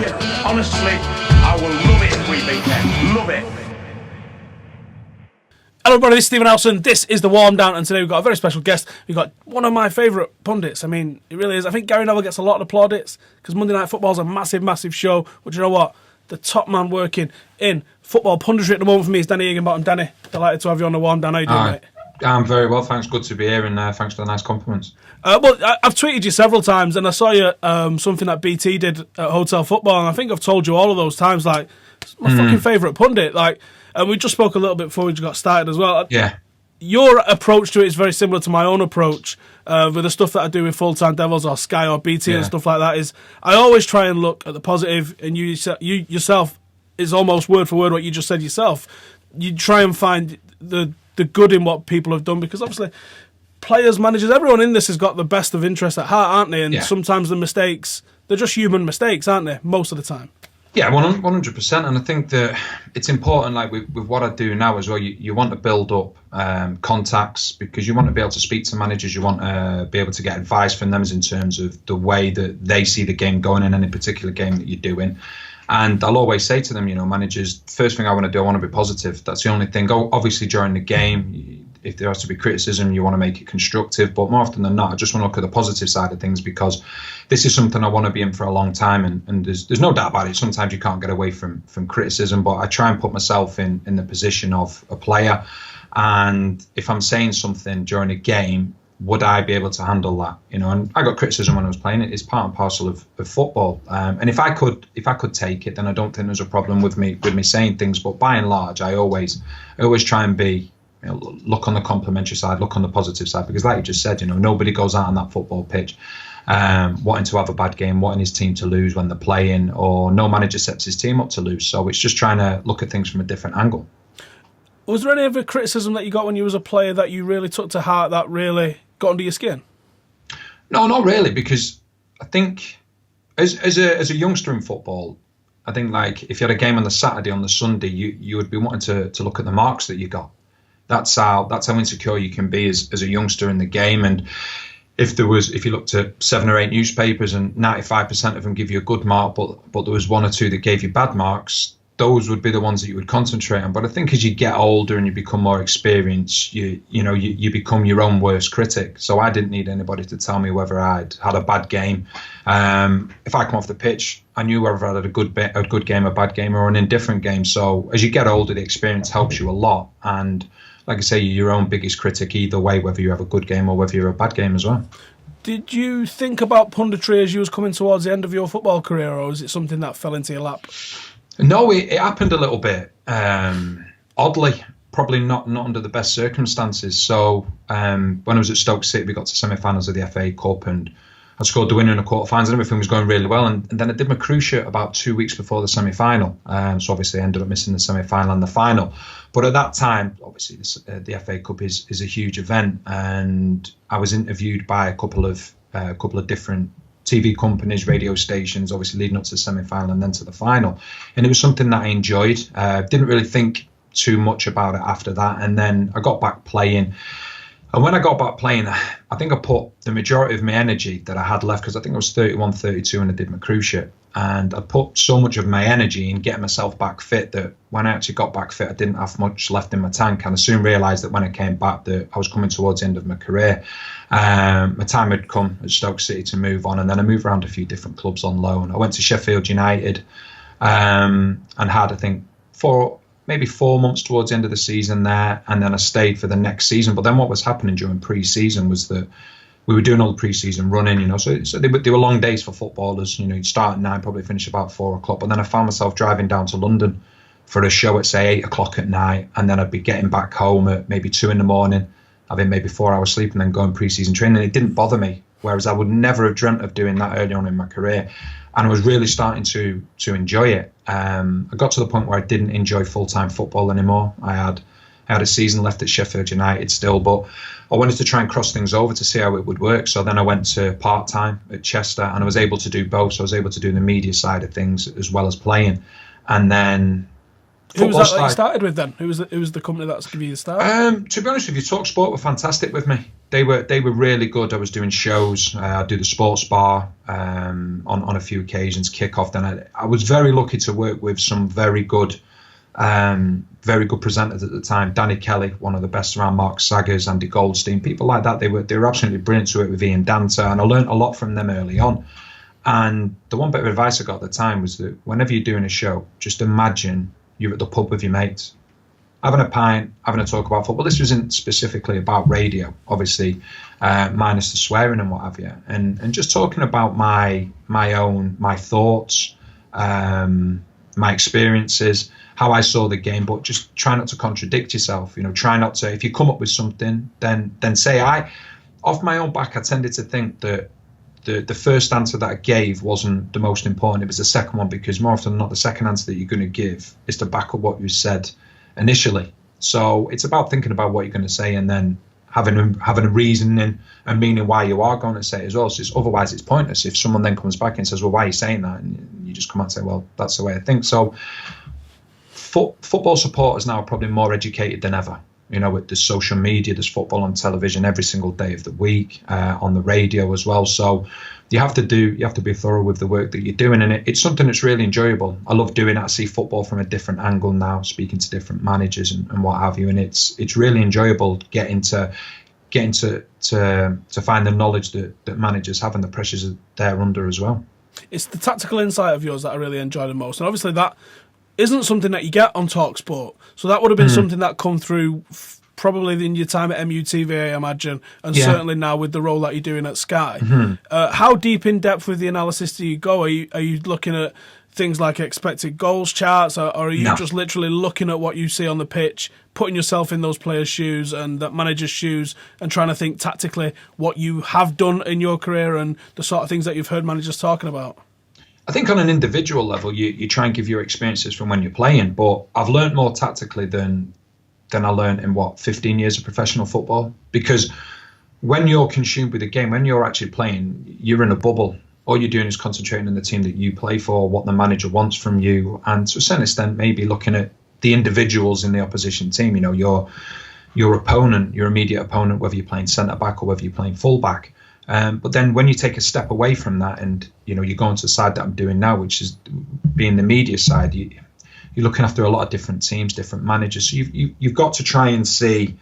you, honestly, I will love it if we beat them. Love it. Hello everybody, this is Stephen Howson. This is The Warm Down, and today we've got a very special guest. We've got one of my favourite pundits. I mean, it really is. I think Gary Neville gets a lot of plaudits because Monday Night Football is a massive, massive show. But you know what? The top man working in football punditry at the moment for me is Danny Higginbotham. Danny, delighted to have you on The Warm Down. How you doing, mate? I'm very well, thanks. Good to be here, and thanks for the nice compliments. Well, I've tweeted you several times, and I saw you something that BT did at Hotel Football, and I think I've told you all of those times, like, it's my fucking favourite pundit. Like, and we just spoke a little bit before we got started as well. Yeah. Your approach to it is very similar to my own approach with the stuff that I do with Full Time Devils or Sky or BT and stuff like that. Is I always try and look at the positive, and you yourself is almost word for word what you just said yourself. You try and find the good in what people have done, because obviously players, managers, everyone in this has got the best of interest at heart, aren't they? And sometimes the mistakes, they're just human mistakes, aren't they? Most of the time. Yeah, 100%. And I think that it's important, like with what I do now as well, you want to build up contacts, because you want to be able to speak to managers. You want to be able to get advice from them in terms of the way that they see the game going in any particular game that you're doing. And I'll always say to them, managers, first thing I want to do, I want to be positive. That's the only thing. Obviously, during the game, if there has to be criticism, you want to make it constructive. But more often than not, I just want to look at the positive side of things, because this is something I want to be in for a long time. And there's no doubt about it. Sometimes you can't get away from criticism, but I try and put myself in the position of a player. And if I'm saying something during a game, would I be able to handle that? And I got criticism when I was playing it. It's part and parcel of football. And if I could take it, then I don't think there's a problem with me saying things. But by and large, I always try and be, look on the complimentary side, look on the positive side, because like you just said, nobody goes out on that football pitch wanting to have a bad game, wanting his team to lose when they're playing, or no manager sets his team up to lose. So it's just trying to look at things from a different angle. Was there any other criticism that you got when you was a player that you really took to heart, that really got under your skin? No, not really, because I think as a youngster in football, I think, like, if you had a game on the Saturday, on the Sunday, you would be wanting to look at the marks that you got. That's how insecure you can be as a youngster in the game. And if you looked at 7 or 8 newspapers and 95% of them give you a good mark, but there was 1 or 2 that gave you bad marks, those would be the ones that you would concentrate on. But I think as you get older and you become more experienced, you become your own worst critic. So I didn't need anybody to tell me whether I'd had a bad game. If I come off the pitch, I knew whether I had a good game, a bad game, or an indifferent game. So as you get older, the experience helps you a lot. And like I say, you're your own biggest critic either way, whether you have a good game or whether you're a bad game as well. Did you think about punditry as you was coming towards the end of your football career, or was it something that fell into your lap? No, it happened a little bit. Oddly, probably not under the best circumstances. So when I was at Stoke City, we got to semi-finals of the FA Cup, and I scored the winner in the quarterfinals, and everything was going really well. And then I did my cruciate about 2 weeks before the semi-final. So obviously I ended up missing the semi-final and the final. But at that time, obviously the FA Cup is a huge event, and I was interviewed by a couple of different TV companies, radio stations, obviously leading up to the semi-final and then to the final. And it was something that I enjoyed. Didn't really think too much about it after that. And then I got back playing. And when I got back playing, I think I put the majority of my energy that I had left, because I think I was 31, 32 when I did my cruciate. And I put so much of my energy in getting myself back fit that when I actually got back fit, I didn't have much left in my tank. And I soon realised that when I came back that I was coming towards the end of my career. My time had come at Stoke City to move on, and then I moved around a few different clubs on loan. I went to Sheffield United and had, I think, maybe 4 months towards the end of the season there, and then I stayed for the next season. But then what was happening during pre-season was that we were doing all the pre-season running, so they were long days for footballers. You'd start at 9, probably finish about 4 o'clock. But then I found myself driving down to London for a show at, say, 8 o'clock at night, and then I'd be getting back home at maybe 2 in the morning, having maybe 4 hours sleep, and then going pre-season training. It didn't bother me, whereas I would never have dreamt of doing that early on in my career. And I was really starting to enjoy it. I got to the point where I didn't enjoy full-time football anymore. I had a season left at Sheffield United still, but I wanted to try and cross things over to see how it would work. So then I went to part-time at Chester, and I was able to do both. So I was able to do the media side of things as well as playing. And then who was that you started with then? Who was the company that's giving you the start? To be honest with you, TalkSport were fantastic with me. They were really good. I was doing shows. I do the sports bar on a few occasions, kickoff. Then I was very lucky to work with some very good presenters at the time. Danny Kelly, one of the best around. Mark Saggers, Andy Goldstein, people like that. They were absolutely brilliant to work with. Ian Danter, and I learned a lot from them early on. And the one bit of advice I got at the time was that whenever you're doing a show, just imagine you're at the pub with your mates, having a pint, having a talk about football. This wasn't specifically about radio, obviously, minus the swearing and what have you. And just talking about my thoughts, my experiences, how I saw the game, but just try not to contradict yourself. Try not to, if you come up with something, then say. Off my own back, I tended to think that the first answer that I gave wasn't the most important. It was the second one, because more often than not, the second answer that you're going to give is to back up what you said initially. So it's about thinking about what you're going to say, and then having a reasoning and meaning why you are going to say it as well. So otherwise it's pointless if someone then comes back and says, well, why are you saying that? And you just come out and say, well, that's the way I think. So football supporters now are probably more educated than ever. With the social media, there's football on television every single day of the week, on the radio as well. So you have to be thorough with the work that you're doing, and it's something that's really enjoyable. I love doing it. I see football from a different angle now, speaking to different managers and what have you, and it's really enjoyable getting to find the knowledge that managers have and the pressures that they're under as well. It's the tactical insight of yours that I really enjoy the most, and obviously that isn't something that you get on TalkSport. So that would have been something that come through probably in your time at MUTV, I imagine, and certainly now with the role that you're doing at Sky. How deep in depth with the analysis do you go? Are you looking at things like expected goals charts, or are you just literally looking at what you see on the pitch, putting yourself in those players' shoes and that manager's shoes, and trying to think tactically what you have done in your career and the sort of things that you've heard managers talking about? I think on an individual level, you try and give your experiences from when you're playing, but I've learned more tactically than I learned in 15 years of professional football. Because when you're consumed with the game, when you're actually playing, you're in a bubble. All you're doing is concentrating on the team that you play for, what the manager wants from you, and to a certain extent, maybe looking at the individuals in the opposition team. Your opponent, your immediate opponent, whether you're playing centre back or whether you're playing full back. But then when you take a step away from that, and you go into the side that I'm doing now, which is being the media side, you're looking after a lot of different teams, different managers. So you've got to try and see,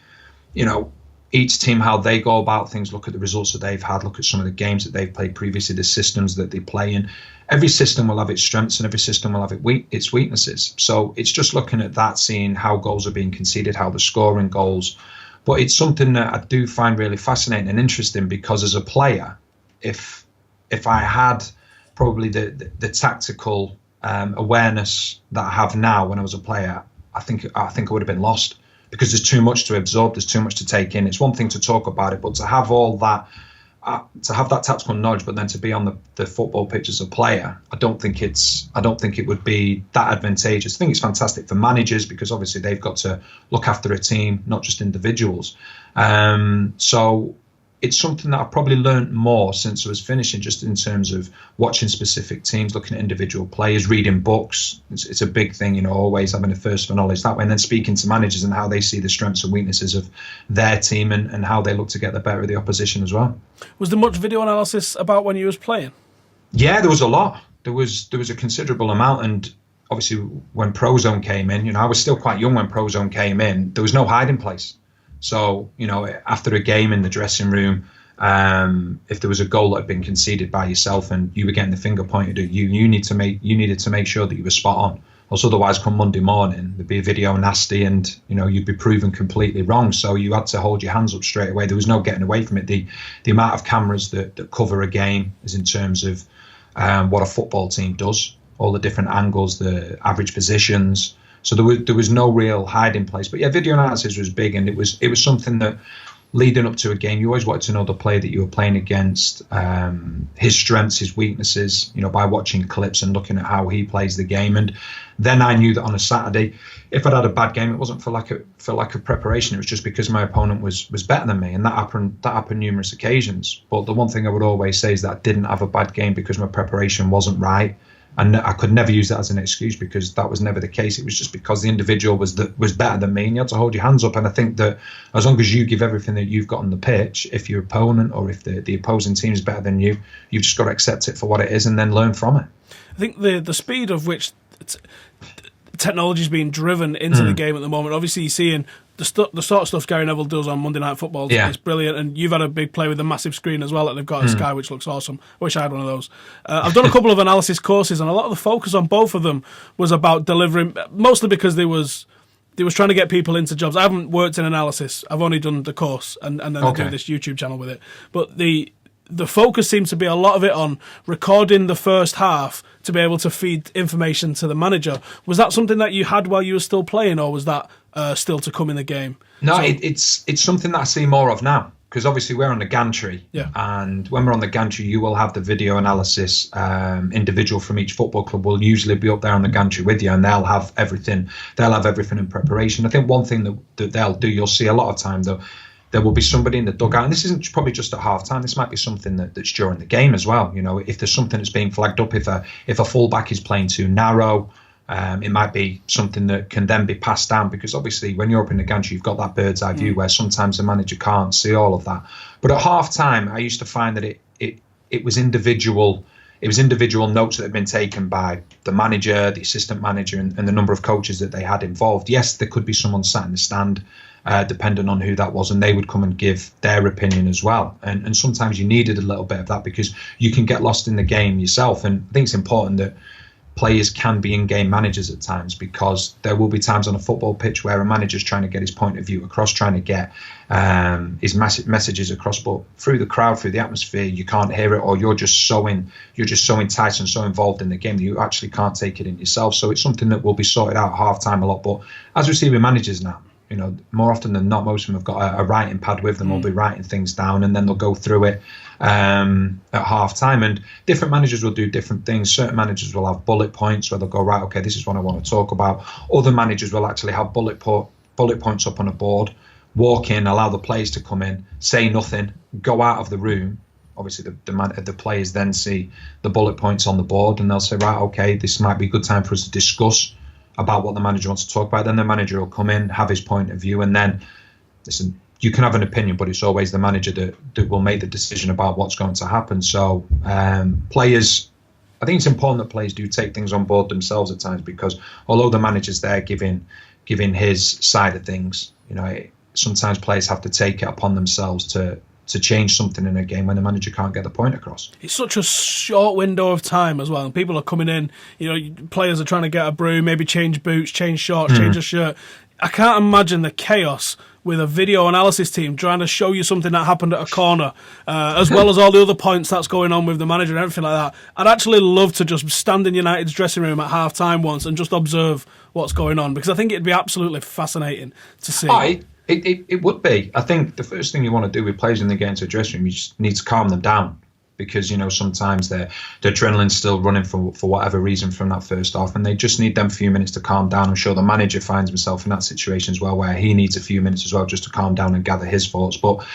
each team, how they go about things, look at the results that they've had, look at some of the games that they've played previously, the systems that they play in. Every system will have its strengths and every system will have its weaknesses. So it's just looking at that, seeing how goals are being conceded, how they're scoring goals. But it's something that I do find really fascinating and interesting, because as a player, if I had probably the tactical awareness that I have now when I was a player, I think I would have been lost, because there's too much to absorb, there's too much to take in. It's one thing to talk about it, but to have all that, to have that tactical knowledge, but then to be on the football pitch as a player, I don't think it would be that advantageous. I think it's fantastic for managers, because obviously they've got to look after a team, not just individuals. So it's something that I've probably learned more since I was finishing, just in terms of watching specific teams, looking at individual players, reading books. It's a big thing, always having a thirst for knowledge that way, and then speaking to managers and how they see the strengths and weaknesses of their team and how they look to get the better of the opposition as well. Was there much video analysis about when you was playing? Yeah, there was a lot. There was a considerable amount, and obviously when Prozone came in, I was still quite young when Prozone came in. There was no hiding place. So, after a game in the dressing room, if there was a goal that had been conceded by yourself and you were getting the finger pointed at you, you needed to make sure that you were spot on. Else otherwise, come Monday morning, there'd be a video nasty and, you'd be proven completely wrong. So you had to hold your hands up straight away. There was no getting away from it. The amount of cameras that cover a game is in terms of what a football team does, all the different angles, the average positions. So there was no real hiding place. But yeah, video analysis was big, and it was something that, leading up to a game, you always wanted to know the player that you were playing against, his strengths, his weaknesses, by watching clips and looking at how he plays the game. And then I knew that on a Saturday, if I'd had a bad game, it wasn't for lack of preparation. It was just because my opponent was better than me, and that happened numerous occasions. But the one thing I would always say is that I didn't have a bad game because my preparation wasn't right. And I could never use that as an excuse, because that was never the case. It was just because the individual was better than me, and you had to hold your hands up. And I think that as long as you give everything that you've got on the pitch, if your opponent or if the opposing team is better than you, you've just got to accept it for what it is and then learn from it. I think the speed of which technology is being driven into the game at the moment. Obviously, you're seeing the sort of stuff Gary Neville does on Monday Night Football. It's brilliant, and you've had a big play with the massive screen as well that they've got at Sky, which looks awesome. I wish I had one of those. I've done a couple of analysis courses, and a lot of the focus on both of them was about delivering, mostly because they was trying to get people into jobs. I haven't worked in analysis. I've only done the course, and then I do this YouTube channel with it. But the focus seems to be a lot of it on recording the first half to be able to feed information to the manager. Was that something that you had while you were still playing, or was that still to come in the game? No, it's something that I see more of now, because obviously we're on the gantry, and when we're on the gantry, you will have the video analysis individual from each football club will usually be up there on the gantry with you, and they'll have everything in preparation. I think one thing that they'll do, you'll see a lot of time though, there will be somebody in the dugout, and this isn't probably just at half time. This might be something that's during the game as well. You know, if there's something that's being flagged up, if a fullback is playing too narrow, it might be something that can then be passed down, because obviously when you're up in the gantry, you've got that bird's eye view where sometimes the manager can't see all of that. But at half time, I used to find that it was individual. It was individual notes that had been taken by the manager, the assistant manager, and the number of coaches that they had involved. Yes, there could be someone sat in the stand, depending on who that was, and they would come and give their opinion as well. And sometimes you needed a little bit of that, because you can get lost in the game yourself. And I think it's important that players can be in-game managers at times, because there will be times on a football pitch where a manager's trying to get his point of view across, trying to get his messages across, but through the crowd, through the atmosphere, you can't hear it, or you're just so enticed and so involved in the game that you actually can't take it in yourself. So it's something that will be sorted out at half-time a lot. But as we see with managers now, you know, more often than not, most of them have got a writing pad with them. They'll be writing things down, and then they'll go through it at half time. And different managers will do different things. Certain managers will have bullet points where they'll go, right, okay, this is what I want to talk about. Other managers will actually have bullet points up on a board, walk in, allow the players to come in, say nothing, go out of the room. Obviously, the players then see the bullet points on the board, and they'll say, right, okay, this might be a good time for us to discuss about what the manager wants to talk about. Then the manager will come in, have his point of view, and then, listen, you can have an opinion, but it's always the manager that will make the decision about what's going to happen. So players, I think it's important that players do take things on board themselves at times, because although the manager's there giving his side of things, you know, sometimes players have to take it upon themselves to change something in a game when the manager can't get the point across. It's such a short window of time as well, and people are coming in, you know, players are trying to get a brew, maybe change boots, change shorts, change a shirt. I can't imagine the chaos with a video analysis team trying to show you something that happened at a corner, as well as all the other points that's going on with the manager and everything like that. I'd actually love to just stand in United's dressing room at half-time once and just observe what's going on, because I think it'd be absolutely fascinating to see. It would be. I think the first thing you want to do with players when they get into a dressing room, you just need to calm them down, because, you know, sometimes their adrenaline's still running for whatever reason from that first half, and they just need them few minutes to calm down. I'm sure the manager finds himself in that situation as well, where he needs a few minutes as well just to calm down and gather his thoughts. But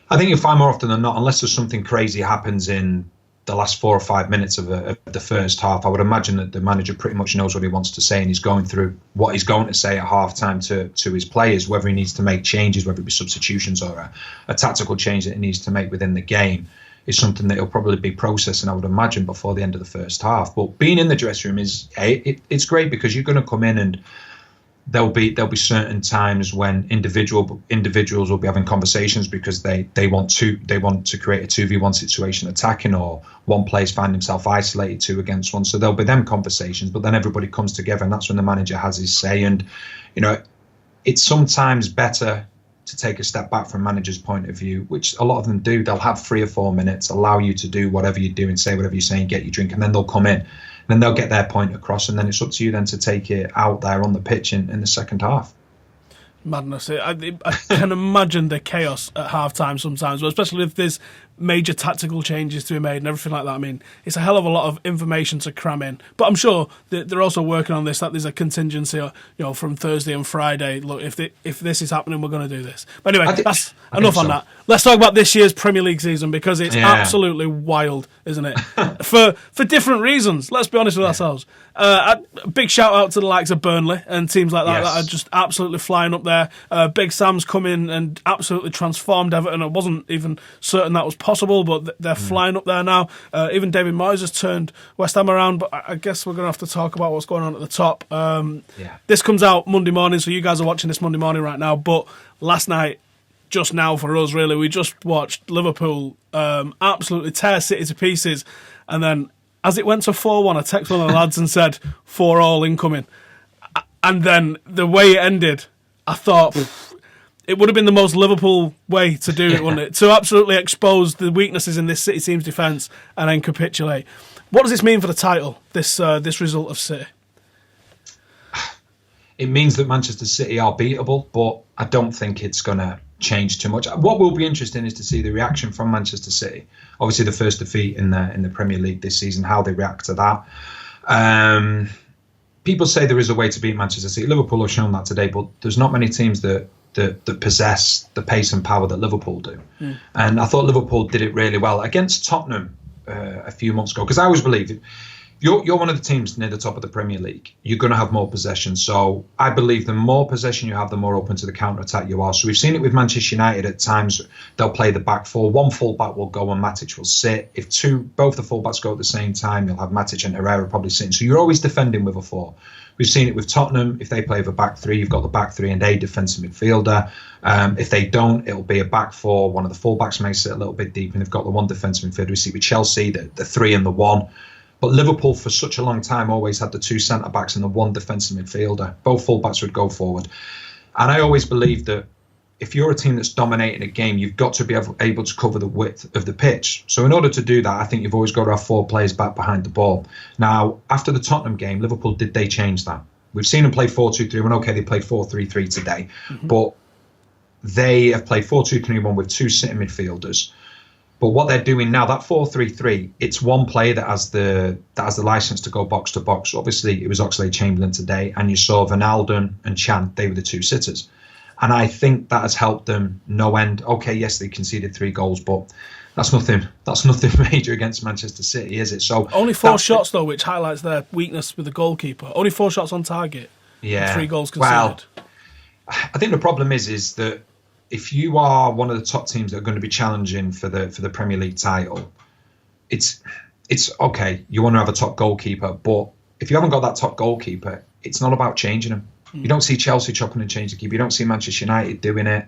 I think you'll find more often than not, unless there's something crazy happens in the last 4 or 5 minutes of the first half, I would imagine that the manager pretty much knows what he wants to say, and he's going through what he's going to say at half time to his players, whether he needs to make changes, whether it be substitutions or a tactical change that he needs to make within the game, is something that he'll probably be processing, I would imagine, before the end of the first half. But being in the dressing room it's great, because you're going to come in and there'll be certain times when individuals will be having conversations, because they want to create a 2v1 situation attacking, or one player's find himself isolated 2 against 1. So there'll be them conversations, but then everybody comes together, and that's when the manager has his say. And, you know, it's sometimes better to take a step back from manager's point of view, which a lot of them do. They'll have 3 or 4 minutes, allow you to do whatever you're doing, say whatever you're saying, get your drink, and then they'll come in. Then they'll get their point across, and then it's up to you then to take it out there on the pitch in the second half. Madness. I can imagine the chaos at half-time sometimes, especially if there's major tactical changes to be made and everything like that. I mean, it's a hell of a lot of information to cram in. But I'm sure that they're also working on this, that there's a contingency, from Thursday and Friday. Look, if this is happening, we're going to do this. But anyway, that's enough on that. Let's talk about this year's Premier League season, because it's absolutely wild, isn't it? for different reasons. Let's be honest with ourselves. A big shout out to the likes of Burnley and teams like that that are just absolutely flying up there. Big Sam's come in and absolutely transformed Everton. I wasn't even certain that was possible, but they're flying up there now. Even David Moyes has turned West Ham around, but I guess we're going to have to talk about what's going on at the top. This comes out Monday morning, so you guys are watching this Monday morning right now, but last night, just now for us really, we just watched Liverpool absolutely tear City to pieces, and then as it went to 4-1, I texted one of the lads and said 4-all incoming, and then the way it ended, I thought it would have been the most Liverpool way to do it, wouldn't it? To absolutely expose the weaknesses in this City team's defence and then capitulate. What does this mean for the title, this result of City? It means that Manchester City are beatable, but I don't think it's going to change too much. What will be interesting is to see the reaction from Manchester City. Obviously, the first defeat in the Premier League this season, how they react to that. People say there is a way to beat Manchester City. Liverpool have shown that today, but there's not many teams that possess the pace and power that Liverpool do. And I thought Liverpool did it really well against Tottenham a few months ago, because I always believe you're one of the teams near the top of the Premier League. You're going to have more possession. So I believe the more possession you have, the more open to the counter-attack you are. So we've seen it with Manchester United at times. They'll play the back four. One full-back will go and Matic will sit. If both the full-backs go at the same time, you'll have Matic and Herrera probably sitting. So you're always defending with a four. We've seen it with Tottenham. If they play with a back three, you've got the back three and a defensive midfielder. If they don't, it'll be a back four. One of the full-backs may sit a little bit deep, and they've got the one defensive midfielder. We see with Chelsea, the three and the one. But Liverpool, for such a long time, always had the two centre-backs and the one defensive midfielder. Both full-backs would go forward. And I always believe that if you're a team that's dominating a game, you've got to be able to cover the width of the pitch. So in order to do that, I think you've always got to have four players back behind the ball. Now, after the Tottenham game, Liverpool, did they change that? We've seen them play 4-2-3-1. Okay, they played 4-3-3 today. But they have played 4-2-3-1 with two sitting midfielders. But what they're doing now, that 4-3-3, it's one player that has the license to go box to box. Obviously, it was Oxlade-Chamberlain today, and you saw Wijnaldum and Chan. They were the two sitters, and I think that has helped them no end. Okay, yes, they conceded 3 goals, but that's nothing. That's nothing major against Manchester City, is it? So only 4 shots though, which highlights their weakness with the goalkeeper. Only 4 shots on target. Yeah, 3 goals conceded. Well, I think the problem is that if you are one of the top teams that are going to be challenging for the Premier League title, it's okay. You want to have a top goalkeeper, but if you haven't got that top goalkeeper, it's not about changing them. You don't see Chelsea chopping and changing the keeper. You don't see Manchester United doing it.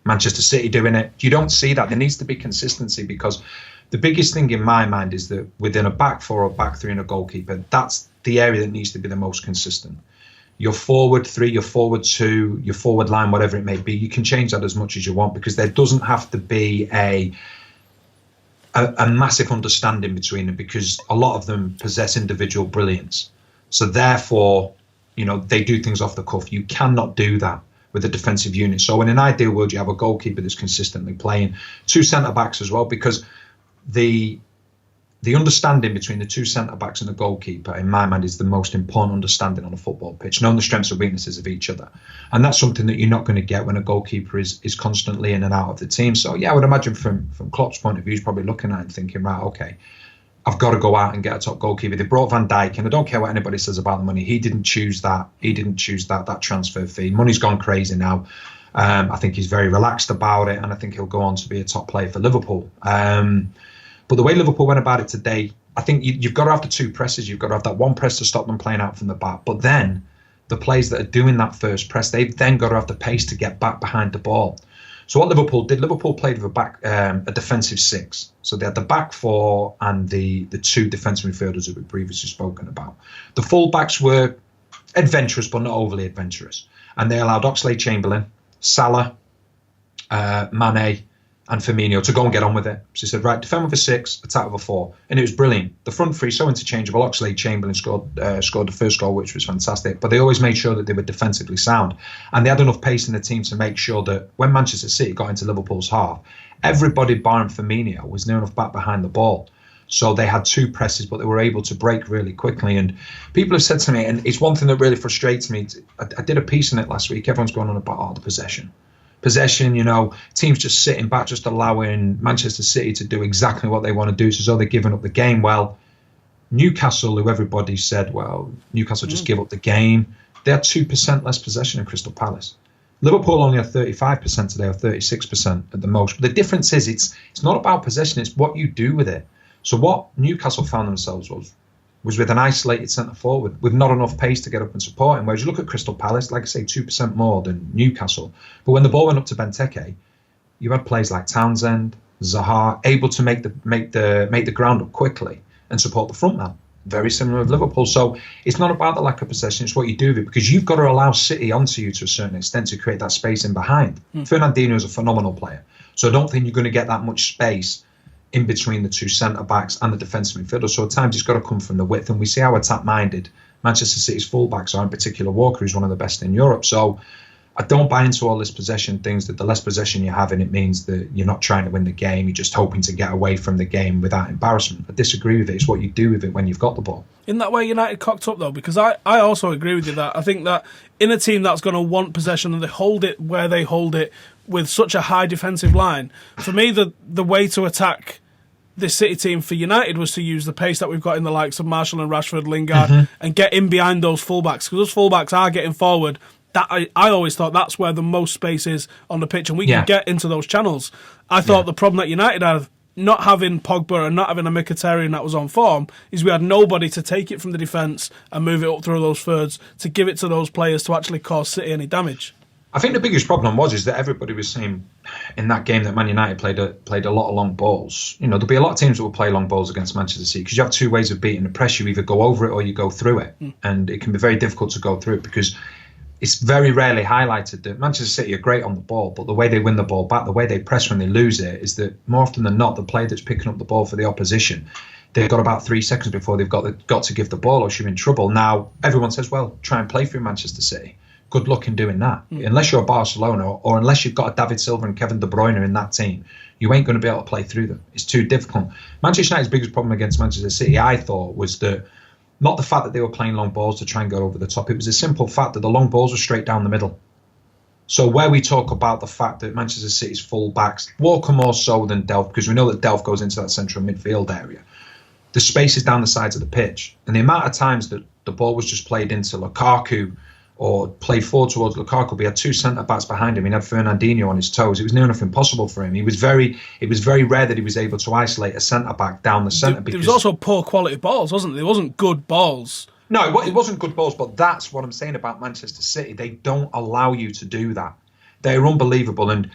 Manchester City doing it. You don't see that. There needs to be consistency, because the biggest thing in my mind is that within a back four or back three and a goalkeeper, that's the area that needs to be the most consistent. Your forward 3, your forward 2, your forward line, whatever it may be, you can change that as much as you want, because there doesn't have to be a massive understanding between them, because a lot of them possess individual brilliance. So therefore, they do things off the cuff. You cannot do that with a defensive unit. So in an ideal world, you have a goalkeeper that's consistently playing, 2 centre-backs as well, because the understanding between the 2 centre-backs and the goalkeeper, in my mind, is the most important understanding on a football pitch, knowing the strengths and weaknesses of each other. And that's something that you're not going to get when a goalkeeper is constantly in and out of the team. So, yeah, I would imagine from Klopp's point of view, he's probably looking at it and thinking, right, okay, I've got to go out and get a top goalkeeper. They brought Van Dijk, and I don't care what anybody says about the money. He didn't choose that. He didn't choose that transfer fee. Money's gone crazy now. I think he's very relaxed about it, and I think he'll go on to be a top player for Liverpool. But the way Liverpool went about it today, I think you've got to have the 2 presses. You've got to have that one press to stop them playing out from the back. But then the players that are doing that first press, they've then got to have the pace to get back behind the ball. So what Liverpool did, Liverpool played with a defensive 6. So they had the back 4 and the 2 defensive midfielders that we've previously spoken about. The full-backs were adventurous, but not overly adventurous. And they allowed Oxlade-Chamberlain, Salah, Mane, and Firmino to go and get on with it. So he said, right, defend with a 6, attack with a 4. And it was brilliant. The front three, so interchangeable. Oxlade-Chamberlain scored the first goal, which was fantastic. But they always made sure that they were defensively sound. And they had enough pace in the team to make sure that when Manchester City got into Liverpool's half, everybody barring Firmino was near enough back behind the ball. So they had 2 presses, but they were able to break really quickly. And people have said to me, and it's one thing that really frustrates me, I did a piece on it last week. Everyone's going on about the possession. Possession, teams just sitting back, just allowing Manchester City to do exactly what they want to do. It's as though they're giving up the game. Well, Newcastle, who everybody said, Newcastle just give up the game. They had 2% less possession than Crystal Palace. Liverpool only have 35% today, or 36% at the most. But the difference is it's not about possession, it's what you do with it. So what Newcastle found themselves was with an isolated centre forward with not enough pace to get up and support him. Whereas you look at Crystal Palace, like I say, 2% more than Newcastle. But when the ball went up to Benteke, you had players like Townsend, Zaha, able to make the ground up quickly and support the front man. Very similar with Liverpool. So it's not about the lack of possession, it's what you do with it, because you've got to allow City onto you to a certain extent to create that space in behind. Fernandinho is a phenomenal player. So I don't think you're going to get that much space in between the 2 centre-backs and the defensive midfielder. So at times it's got to come from the width. And we see how attack-minded Manchester City's full-backs are, in particular Walker, who's one of the best in Europe. So I don't buy into all this possession things, that the less possession you have, and it means that you're not trying to win the game, you're just hoping to get away from the game without embarrassment. I disagree with it. It's what you do with it when you've got the ball. In that way, United cocked up, though, because I also agree with you that I think that in a team that's going to want possession and they hold it where they hold it with such a high defensive line, for me, the way to attack this City team for United was to use the pace that we've got in the likes of Martial and Rashford, Lingard, and get in behind those fullbacks, because those fullbacks are getting forward. That I always thought that's where the most space is on the pitch, and we can get into those channels. I thought the problem that United had, not having Pogba and not having a Mkhitaryan that was on form, is we had nobody to take it from the defence and move it up through those thirds to give it to those players to actually cause City any damage. I think the biggest problem is that everybody was saying in that game that Man United played a lot of long balls. There'll be a lot of teams that will play long balls against Manchester City, because you have 2 ways of beating the press. You either go over it or you go through it. And it can be very difficult to go through it, because it's very rarely highlighted that Manchester City are great on the ball, but the way they win the ball back, the way they press when they lose it, is that more often than not, the player that's picking up the ball for the opposition, they've got about 3 seconds before they've got to give the ball, or you're in trouble. Now, everyone says, well, try and play through Manchester City. Good luck in doing that. Unless you're Barcelona, or unless you've got a David Silva and Kevin De Bruyne in that team, you ain't going to be able to play through them. It's too difficult. Manchester United's biggest problem against Manchester City, I thought, was that not the fact that they were playing long balls to try and go over the top. It was a simple fact that the long balls were straight down the middle. So where we talk about the fact that Manchester City's full-backs, Walker more so than Delph, because we know that Delph goes into that central midfield area, the space is down the sides of the pitch. And the amount of times that the ball was just played into Lukaku, or played forward towards Lukaku, we had 2 centre-backs behind him. He had Fernandinho on his toes. It was near enough impossible for him. It was very rare that he was able to isolate a centre-back down the centre. There was also poor quality balls, wasn't there? There wasn't good balls. No, it wasn't good balls, but that's what I'm saying about Manchester City. They don't allow you to do that. They're unbelievable, and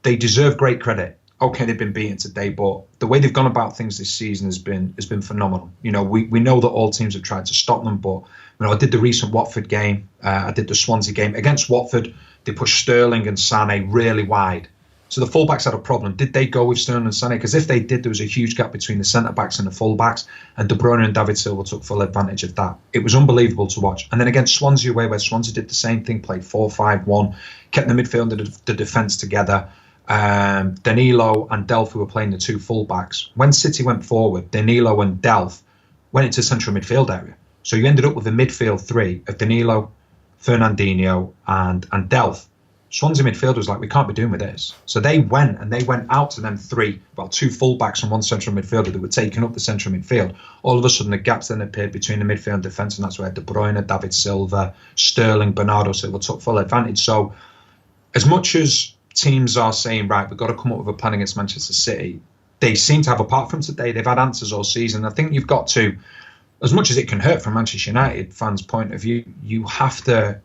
they deserve great credit. Okay, they've been beaten today, but the way they've gone about things this season has been phenomenal. We know that all teams have tried to stop them, but I did the recent Watford game, I did the Swansea game. Against Watford, they pushed Sterling and Sané really wide. So the fullbacks had a problem. Did they go with Sterling and Sané? Because if they did, there was a huge gap between the centre-backs and the fullbacks, and De Bruyne and David Silva took full advantage of that. It was unbelievable to watch. And then against Swansea away, where Swansea did the same thing, played 4-5-1, kept the midfield and the defence together. Danilo and Delph, who were playing the 2 fullbacks. When City went forward, Danilo and Delph went into central midfield area. So you ended up with a midfield 3 of Danilo, Fernandinho, and Delph. Swansea midfield was like, we can't be doing with this. So they went out to them 3, well, 2 fullbacks and 1 central midfielder that were taking up the central midfield. All of a sudden, the gaps then appeared between the midfield and defence, and that's where De Bruyne, David Silva, Sterling, Bernardo Silva took full advantage. So as much as teams are saying, right, we've got to come up with a plan against Manchester City, they seem to have, apart from today, they've had answers all season. I think you've got to, as much as it can hurt from Manchester United fans' point of view, you have to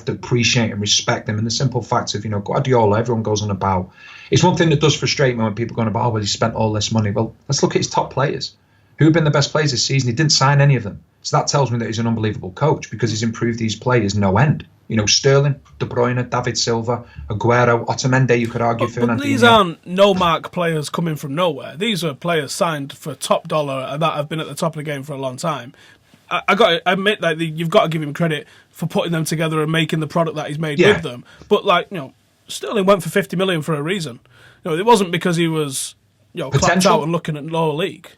appreciate and respect them. And the simple fact of, Guardiola, everyone goes on about. It's one thing that does frustrate me when people go on about, he spent all this money. Well, let's look at his top players. Who have been the best players this season? He didn't sign any of them. So that tells me that he's an unbelievable coach, because he's improved these players no end. Sterling, De Bruyne, David Silva, Aguero, Otamendi, you could argue Fernandinho. But these aren't no-mark players coming from nowhere. These are players signed for top dollar and that have been at the top of the game for a long time. I got to admit that you've got to give him credit for putting them together and making the product that he's made with them. But Sterling went for 50 million for a reason. It wasn't because he was clapped out and looking at lower league.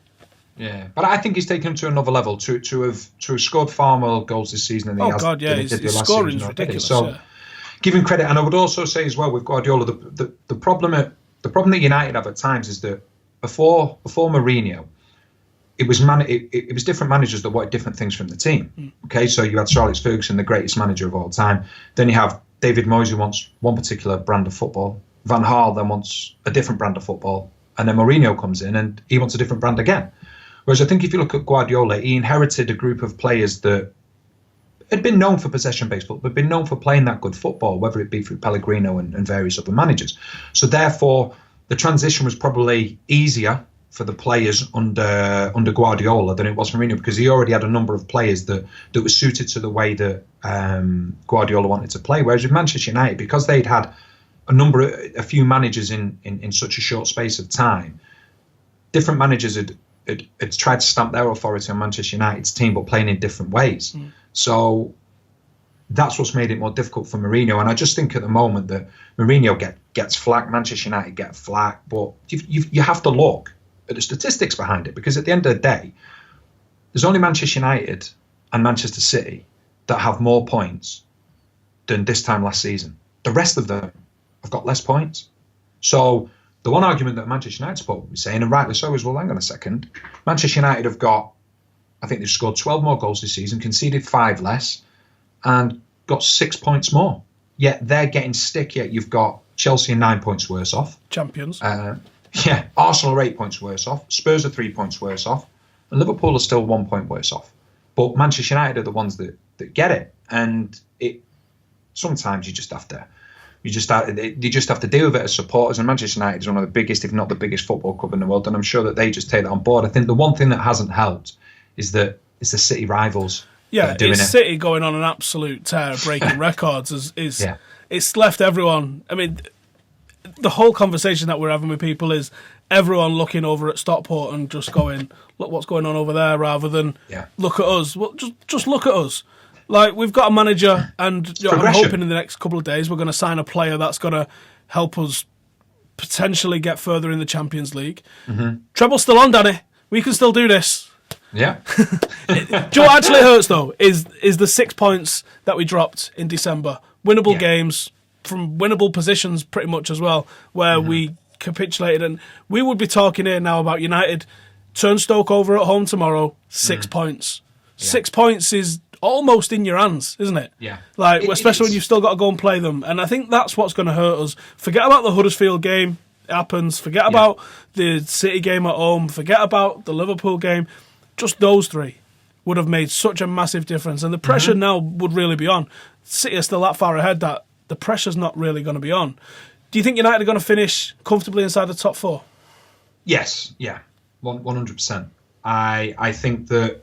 Yeah, but I think he's taken him to another level to have scored far more goals this season than he has. Oh God, yeah, his scoring's ridiculous. So give him credit, and I would also say as well with Guardiola, the problem that United have at times is that before Mourinho, it was different managers that wanted different things from the team. Okay, so you had Sir Alex Ferguson, the greatest manager of all time. Then you have David Moyes, who wants one particular brand of football. Van Gaal then wants a different brand of football, and then Mourinho comes in and he wants a different brand again. Whereas I think if you look at Guardiola, he inherited a group of players that had been known for possession-based football, but been known for playing that good football, whether it be through Pellegrino and various other managers. So therefore, the transition was probably easier for the players under Guardiola than it was for Mourinho, because he already had a number of players that were suited to the way that Guardiola wanted to play. Whereas with Manchester United, because they'd had a few managers in such a short space of time, different managers had tried to stamp their authority on Manchester United's team, but playing in different ways. So that's what's made it more difficult for Mourinho. And I just think at the moment that Mourinho gets flack, Manchester United get flack, but you have to look at the statistics behind it, because at the end of the day, there's only Manchester United and Manchester City that have more points than this time last season. The rest of them have got less points. So the one argument that Manchester United supporters were saying, and rightly so, is, well, hang on a second, Manchester United have got, I think they've scored 12 more goals this season, conceded 5 less, and got 6 points more. Yet they're getting stick, yet you've got Chelsea 9 points worse off. Champions. Arsenal are 8 points worse off, Spurs are 3 points worse off, and Liverpool are still 1 point worse off. But Manchester United are the ones that get it. And sometimes you just have to deal with it as supporters, and Manchester United is one of the biggest, if not the biggest, football club in the world, and I'm sure that they just take that on board. I think the one thing that hasn't helped is that it's the City rivals. Yeah, it's City going on an absolute tear, breaking records. It's left everyone. I mean, the whole conversation that we're having with people is everyone looking over at Stockport and just going, "Look what's going on over there," rather than look at us. Well, just look at us. Like, we've got a manager, and I'm hoping in the next couple of days we're going to sign a player that's going to help us potentially get further in the Champions League. Treble's still on, Danny. We can still do this. Yeah. Do you know what actually hurts, though, is the 6 points that we dropped in December. Winnable games from winnable positions pretty much as well, where we capitulated. And we would be talking here now about United. Turn Stoke over at home tomorrow, 6 points. 6 points is almost in your hands, isn't it? Yeah. Especially when you've still got to go and play them. And I think that's what's going to hurt us. Forget about the Huddersfield game. It happens. Forget about the City game at home. Forget about the Liverpool game. Just those 3 would have made such a massive difference. And the pressure now would really be on. City are still that far ahead that the pressure's not really going to be on. Do you think United are going to finish comfortably inside the top 4? Yes. Yeah. 100%. I think that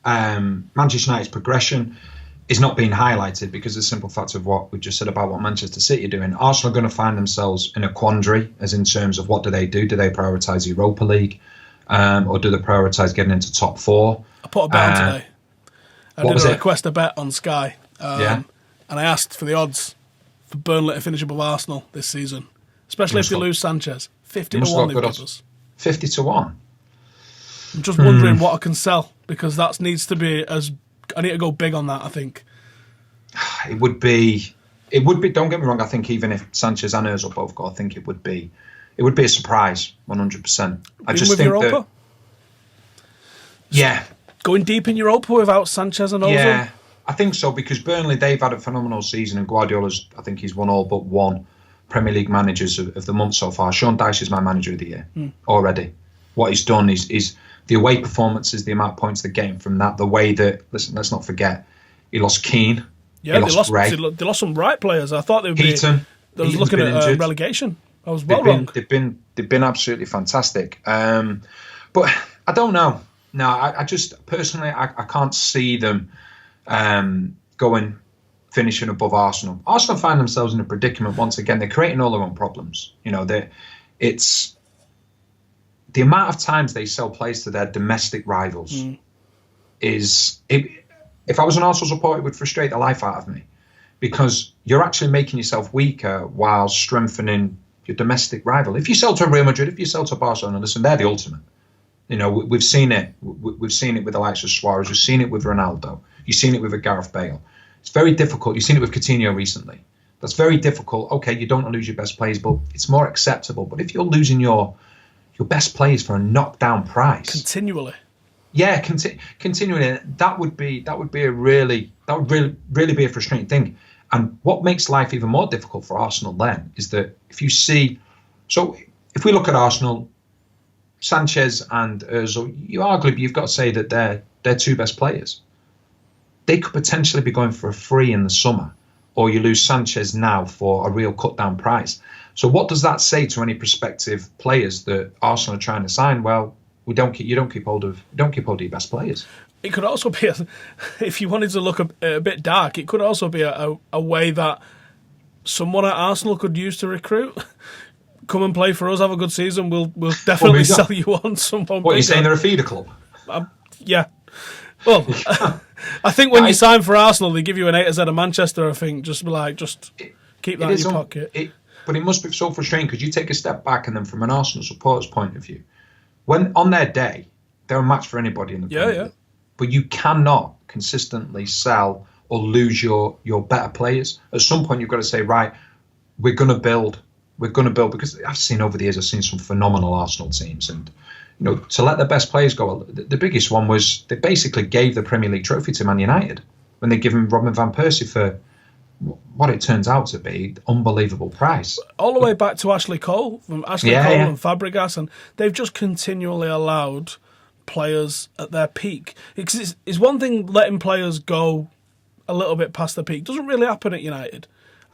Manchester United's progression is not being highlighted because of the simple fact of what we just said about what Manchester City are doing. Arsenal are going to find themselves in a quandary, as in terms of what do they do? Do they prioritise Europa League, or do they prioritise getting into top 4? I put a bet on today. I did request a bet on Sky, and I asked for the odds for Burnley to finish above Arsenal this season, especially if they lose Sanchez. 50 to 1 they've given us. 50 to 1. I'm just wondering what I can sell, because that needs to be I need to go big on that, I think. It would be, don't get me wrong, I think even if Sanchez and Ozil both go, I think it would be a surprise, 100%. I just think Europa? Going deep in Europa without Sanchez and Ozil? Yeah, I think so, because Burnley, they've had a phenomenal season, and Guardiola's, I think he's won all but one Premier League managers of the month so far. Sean Dyche is my manager of the year already. What he's done is the away performances, the amount of points they're getting from that, the way that, listen, let's not forget, he lost Keane. Yeah, they lost some right players. I thought they would Heaton, be. I was looking at relegation. I was wrong. They've been absolutely fantastic. But I don't know. No, I just personally I can't see them going finishing above Arsenal. Arsenal find themselves in a predicament once again. They're creating all their own problems. It's the amount of times they sell players to their domestic rivals is. If I was an Arsenal supporter, it would frustrate the life out of me, because you're actually making yourself weaker while strengthening your domestic rival. If you sell to Real Madrid, if you sell to Barcelona, listen, they're the ultimate. We've seen it. We've seen it with Alexis Suarez. We've seen it with Ronaldo. You've seen it with Gareth Bale. It's very difficult. You've seen it with Coutinho recently. That's very difficult. Okay, you don't want to lose your best players, but it's more acceptable. But if you're losing your best players for a knockdown price continually. Yeah, continuing. That would really be a frustrating thing. And what makes life even more difficult for Arsenal then is that if we look at Arsenal, Sanchez and Ozil, you've got to say that they're two best players. They could potentially be going for a free in the summer, or you lose Sanchez now for a real cut down price. So what does that say to any prospective players that Arsenal are trying to sign? Well, you don't keep hold of your best players. It could also be, if you wanted to look a bit dark, it could also be a way that someone at Arsenal could use to recruit. Come and play for us, have a good season. We'll definitely sell you on someone. What, are you saying they're a feeder club? Yeah. Well, I think when you sign for Arsenal, they give you an A to Z of Manchester. I think just keep that in your pocket. But it must be so frustrating, because you take a step back, and then from an Arsenal supporter's point of view, when on their day they're a match for anybody in the Premier League. But you cannot consistently sell or lose your better players. At some point, you've got to say, right, we're going to build, because I've seen over the years, I've seen some phenomenal Arsenal teams, and to let their best players go. The biggest one was they basically gave the Premier League trophy to Man United when they give him Robin van Persie for what it turns out to be unbelievable price. All the way back to Ashley Cole, and Fabregas, and they've just continually allowed players at their peak. It's one thing letting players go a little bit past the peak. It doesn't really happen at United.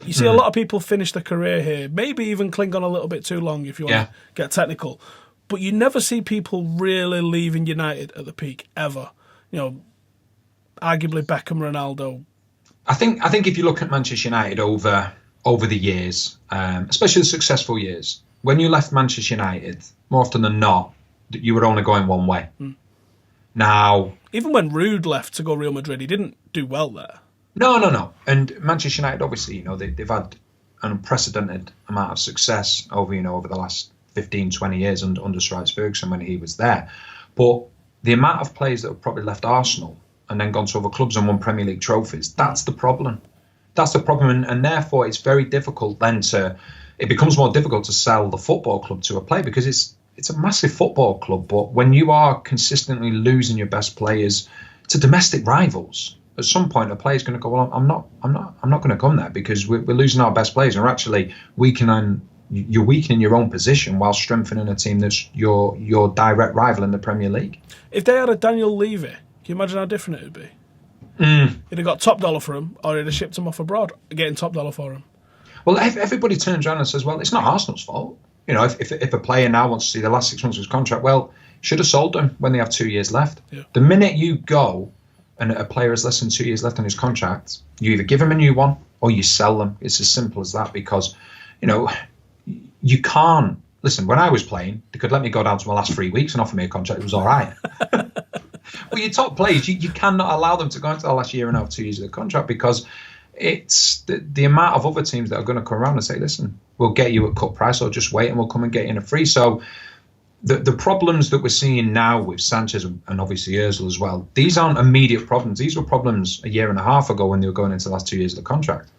You see a lot of people finish their career here, maybe even cling on a little bit too long if you want to get technical. But you never see people really leaving United at the peak, ever. Arguably Beckham, Ronaldo. I think if you look at Manchester United over the years, especially the successful years, when you left Manchester United, more often than not, you were only going one way. Now, even when Ruud left to go Real Madrid, he didn't do well there. No. And Manchester United, obviously, they've had an unprecedented amount of success over the last 15, 20 years under Sir Alex Ferguson when he was there. But the amount of players that have probably left Arsenal and then gone to other clubs and won Premier League trophies, that's the problem. That's the problem. And therefore, it's very difficult then it becomes more difficult to sell the football club to a player, because it's a massive football club. But when you are consistently losing your best players to domestic rivals, at some point a player's going to go, well, I'm not going to come there, because we're losing our best players, and we're actually weakening your own position while strengthening a team that's your direct rival in the Premier League. If they had a Daniel Levy, can you imagine how different it would be? He'd have got top dollar for him, or he'd have shipped him off abroad, getting top dollar for him. Well, everybody turns around and says, well, it's not Arsenal's fault. If a player now wants to see the last 6 months of his contract, well, should have sold him when they have 2 years left. Yeah. The minute you go and a player has less than 2 years left on his contract, you either give him a new one or you sell them. It's as simple as that, because, you can't. Listen, when I was playing, they could let me go down to my last 3 weeks and offer me a contract. It was all right. Well, your top players, you cannot allow them to go into the last year and a half, 2 years of the contract, because it's the amount of other teams that are going to come around and say, listen, we'll get you at cut price, or just wait and we'll come and get you in a free. So the problems that we're seeing now with Sanchez and obviously Ozil as well, these aren't immediate problems. These were problems a year and a half ago when they were going into the last 2 years of the contract.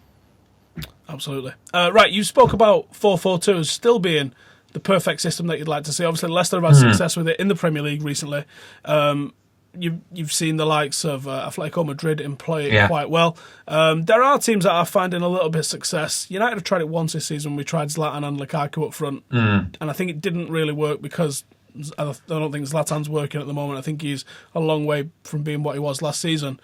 Absolutely. Right, you spoke about 4-4-2 as still being the perfect system that you'd like to see. Obviously, Leicester have had success with it in the Premier League recently. You've seen the likes of Atletico Madrid employ it quite well. There are teams that are finding a little bit of success. United have tried it once this season. We tried Zlatan and Lukaku up front, and I think it didn't really work, because I don't think Zlatan's working at the moment. I think he's a long way from being what he was last season.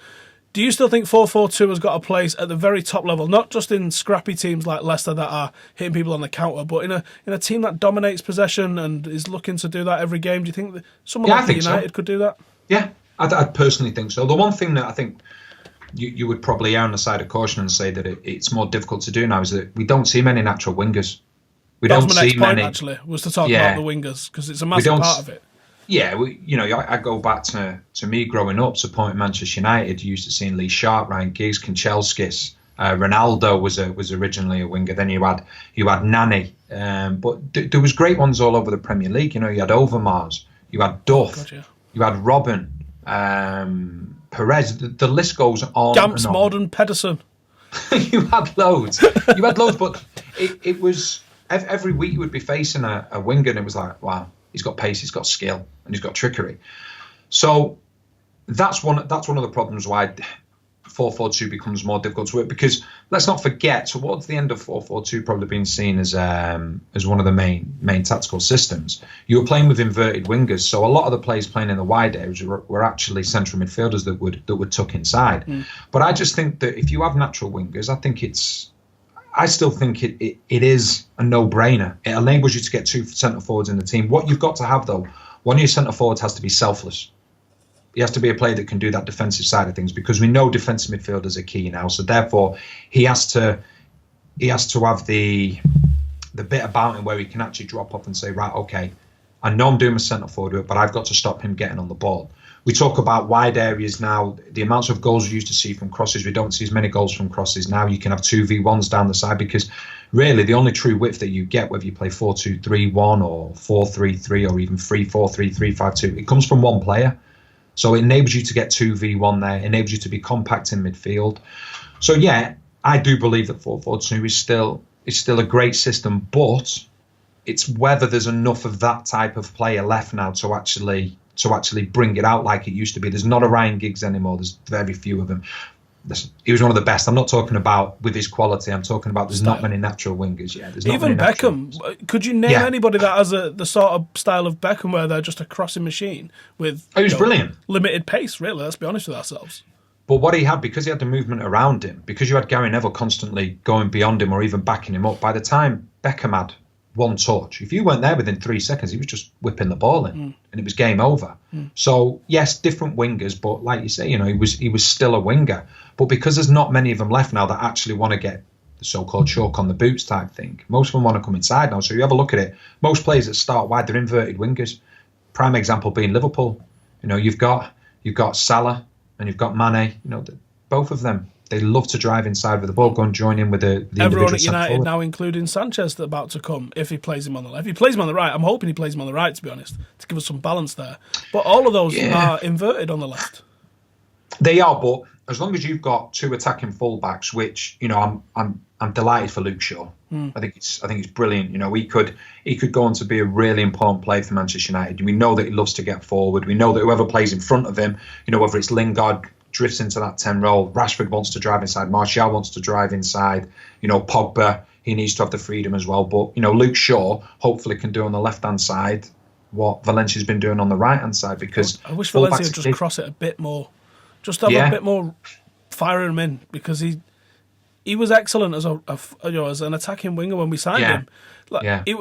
Do you still think 4-4-2 has got a place at the very top level, not just in scrappy teams like Leicester that are hitting people on the counter, but in a team that dominates possession and is looking to do that every game? Do you think that someone like United could do that? Yeah, I'd personally think so. The one thing that I think you would probably err on the side of caution and say that it's more difficult to do now is that we don't see many natural wingers. That was my next point, actually, was to talk about the wingers, because it's a massive part of it. Yeah, I go back to me growing up, supporting Manchester United, used to seeing Lee Sharp, Ryan Giggs, Kanchelskis. Ronaldo was originally a winger. Then you had Nani. But there was great ones all over the Premier League. You had Overmars, you had Duff, you had Robin, Perez. The list goes on. Gamps, Morden, Pedersen. You had loads. But it was... Every week you would be facing a winger, and it was like, wow, he's got pace, he's got skill, and he's got trickery. So that's one of the problems why 4-4-2 becomes more difficult to work. Because let's not forget, towards the end of 4-4-2 probably being seen as one of the main tactical systems, you were playing with inverted wingers. So a lot of the players playing in the wide areas were actually central midfielders that would tuck inside. But I just think that if you have natural wingers, I still think it is a no-brainer. It enables you to get two centre forwards in the team. What you've got to have, though, one of your centre forwards has to be selfless. He has to be a player that can do that defensive side of things, because we know defensive midfielders are key now. So therefore, he has to have the bit about him where he can actually drop off and say, right, okay, I know I'm doing my centre forward, but I've got to stop him getting on the ball. We talk about wide areas now. The amounts of goals we used to see from crosses, we don't see as many goals from crosses now. You can have 2v1s down the side, because really the only true width that you get, whether you play 4-2-3-1 or 4-3-3 or even 3-4-3, 3-5-2, it comes from one player. So it enables you to get 2v1 there, enables you to be compact in midfield. So yeah, I do believe that 4-4-2 is still a great system, but it's whether there's enough of that type of player left now to actually bring it out like it used to be. There's not a Ryan Giggs anymore. There's very few of them. He was one of the best. I'm not talking about with his quality. I'm talking about there's not many natural wingers. Yeah, there's not even many Beckham. Could you name anybody that has the sort of style of Beckham where they're just a crossing machine with brilliant, limited pace? Really, let's be honest with ourselves. But what he had, because he had the movement around him, because you had Gary Neville constantly going beyond him or even backing him up, by the time Beckham had one touch, if you weren't there within 3 seconds, he was just whipping the ball in, and it was game over. So yes, different wingers, but like you say, he was still a winger. But because there's not many of them left now that actually want to get the so-called chalk on the boots type thing, most of them want to come inside now. So you have a look at it. Most players that start wide, they're inverted wingers. Prime example being Liverpool. You've got Salah and you've got Mane. Both of them, they love to drive inside with the ball, go and join in with the everyone at United now, including Sanchez, that's about to come, if he plays him on the left. If he plays him on the right, I'm hoping he plays him on the right, to be honest, to give us some balance there. But all of those are inverted on the left. They are, but as long as you've got two attacking fullbacks, which I'm delighted for Luke Shaw. I think it's brilliant. He could go on to be a really important player for Manchester United. We know that he loves to get forward. We know that whoever plays in front of him, whether it's Lingard drifts into that 10 role, Rashford wants to drive inside, Martial wants to drive inside, Pogba, he needs to have the freedom as well. But Luke Shaw hopefully can do on the left hand side what Valencia's been doing on the right hand side, because I wish Valencia would just cross it a bit more, just have a bit more fire him in, because he was excellent as as an attacking winger when we signed him.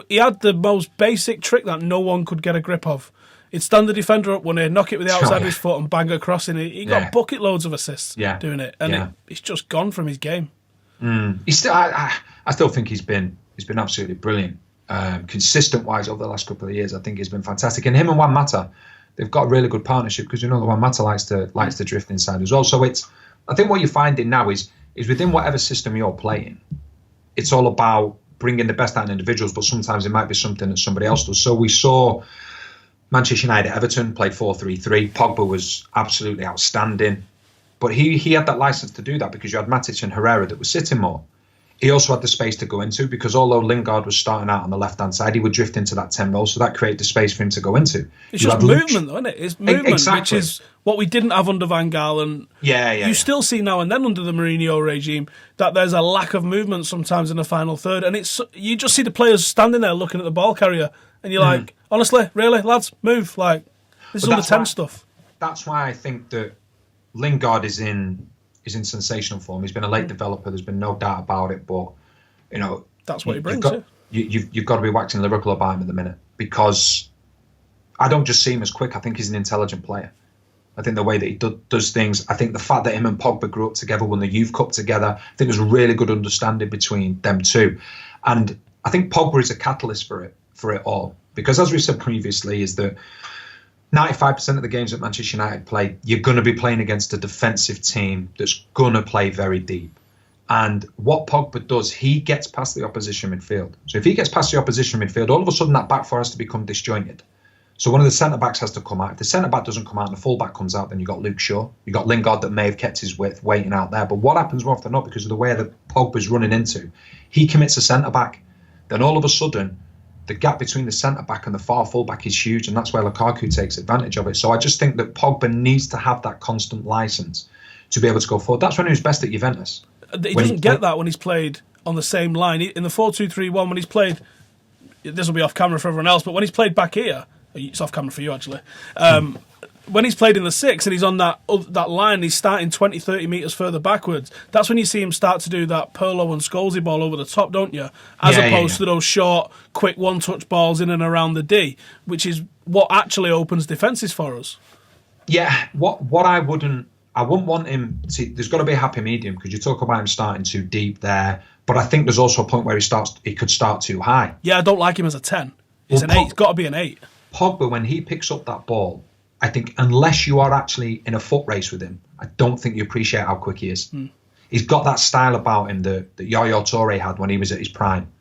He had the most basic trick that no one could get a grip of. He'd stand the defender up one day, knock it with the outside of his foot and bang across, and he got bucket loads of assists doing it, and it's just gone from his game. He's still, I still think he's been absolutely brilliant. Consistent wise over the last couple of years, I think he's been fantastic. And him and Juan Mata, they've got a really good partnership, because that Juan Mata likes to drift inside as well. So I think what you're finding now is within whatever system you're playing, it's all about bringing the best out in individuals, but sometimes it might be something that somebody else does. So we saw Manchester United Everton played 4-3-3. Pogba was absolutely outstanding, but he had that license to do that because you had Matic and Herrera that were sitting more. He also had the space to go into, because although Lingard was starting out on the left-hand side, he would drift into that 10 role, so that created the space for him to go into. It's just movement, though, isn't it? It's movement, which is what we didn't have under Van Gaal. And you still see now and then under the Mourinho regime that there's a lack of movement sometimes in the final third, and you just see the players standing there looking at the ball carrier, and you're like, honestly, really, lads, move. Like, this is under 10 stuff. That's why I think that Lingard is in sensational form. He's been a late developer. There's been no doubt about it. But that's what he brings. You've got to be waxing lyrical about him at the minute, because I don't just see him as quick. I think he's an intelligent player. I think the way that he does things, I think the fact that him and Pogba grew up together, won the Youth Cup together, I think there's a really good understanding between them two. And I think Pogba is a catalyst for it all. Because as we said previously, is that 95% of the games that Manchester United play, you're going to be playing against a defensive team that's going to play very deep. And what Pogba does, he gets past the opposition midfield. So if he gets past the opposition midfield, all of a sudden that back four has to become disjointed. So one of the centre-backs has to come out. If the centre-back doesn't come out and the full-back comes out, then you've got Luke Shaw. You've got Lingard that may have kept his width waiting out there. But what happens more often than not, because of the way that Pogba's running into, he commits a centre-back. Then all of a sudden, the gap between the centre-back and the far full-back is huge, and that's where Lukaku takes advantage of it. So I just think that Pogba needs to have that constant licence to be able to go forward. That's when he was best at Juventus. He doesn't get that when he's played on the same line. In the 4-2-3-1, when he's played, this will be off camera for everyone else, but when he's played back here, it's off camera for you actually, when he's played in the 6 and he's on that line, he's starting 20, 30 metres further backwards, that's when you see him start to do that Pirlo and Scholesy ball over the top, don't you? As opposed to those short, quick one-touch balls in and around the D, which is what actually opens defences for us. Yeah, what I wouldn't want him to, there's got to be a happy medium, because you talk about him starting too deep there, but I think there's also a point where he could start too high. Yeah, I don't like him as a 10. He's an 8. It's got to be an 8. Pogba, when he picks up that ball, I think unless you are actually in a foot race with him, I don't think you appreciate how quick he is. He's got that style about him that Yaya Toure had when he was at his prime.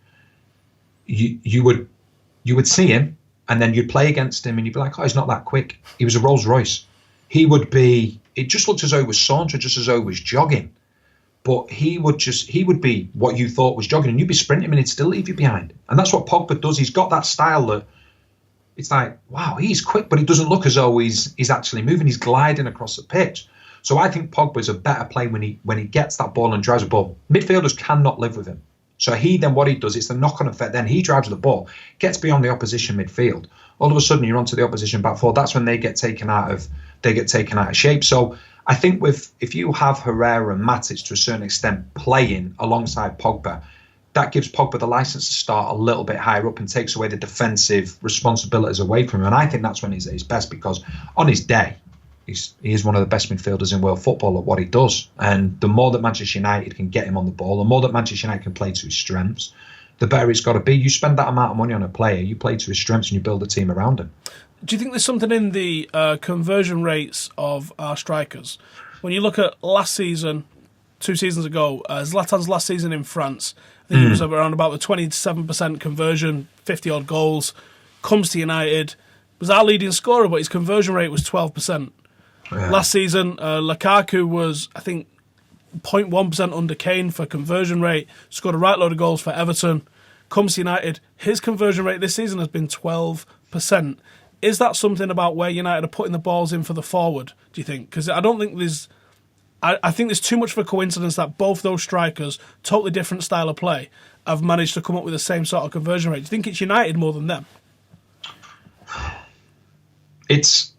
You would see him, and then you'd play against him, and you'd be like, oh, he's not that quick. He was a Rolls Royce. He would be, it just looked as though he was sauntering, just as though he was jogging. But he would be what you thought was jogging, and you'd be sprinting and he'd still leave you behind. And that's what Pogba does. He's got that style that it's like, wow, he's quick, but it doesn't look as though he's actually moving. He's gliding across the pitch. So I think Pogba's a better play when he gets that ball and drives the ball. Midfielders cannot live with him. So what he does, it's the knock-on effect. Then he drives the ball, gets beyond the opposition midfield. All of a sudden, you're onto the opposition back four. That's when they get taken out of shape. So I think if you have Herrera and Matic to a certain extent playing alongside Pogba, that gives Pogba the license to start a little bit higher up and takes away the defensive responsibilities away from him. And I think that's when he's at his best, because on his day, he is one of the best midfielders in world football at what he does. And the more that Manchester United can get him on the ball, the more that Manchester United can play to his strengths, the better it's got to be. You spend that amount of money on a player, you play to his strengths and you build a team around him. Do you think there's something in the conversion rates of our strikers? When you look at last season, 2 seasons ago, Zlatan's last season in France, I think it was around about the 27% conversion, 50-odd goals, comes to United, was our leading scorer, but his conversion rate was 12%. Yeah. Last season, Lukaku was, I think, 0.1% under Kane for conversion rate, scored a right load of goals for Everton, comes to United, his conversion rate this season has been 12%. Is that something about where United are putting the balls in for the forward, do you think? Because I don't think there's... I think there's too much of a coincidence that both those strikers, totally different style of play, have managed to come up with the same sort of conversion rate. Do you think it's United more than them? It's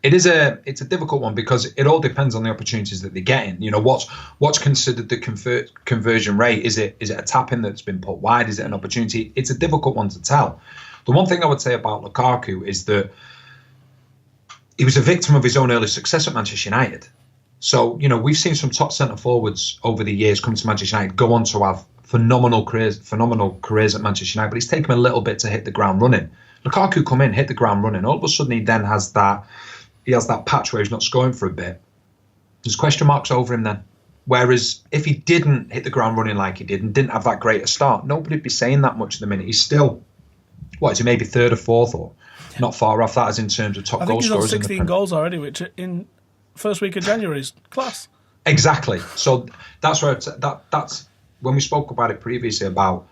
a difficult one, because it all depends on the opportunities that they're getting. You know, what's considered the conversion rate? Is it a tap in that's been put wide? Is it an opportunity? It's a difficult one to tell. The one thing I would say about Lukaku is that he was a victim of his own early success at Manchester United. So, you know, we've seen some top centre forwards over the years come to Manchester United, go on to have phenomenal careers at Manchester United, but it's taken him a little bit to hit the ground running. Lukaku come in, hit the ground running. All of a sudden, he then has that patch where he's not scoring for a bit. There's question marks over him then. Whereas if he didn't hit the ground running like he did and didn't have that great a start, nobody'd be saying that much at the minute. He's still, is he maybe 3rd or 4th, or not far off that as in terms of top goal scorers. I think he's on 16 goals already, which in first week of January is class. Exactly. So that's where that's when we spoke about it previously, about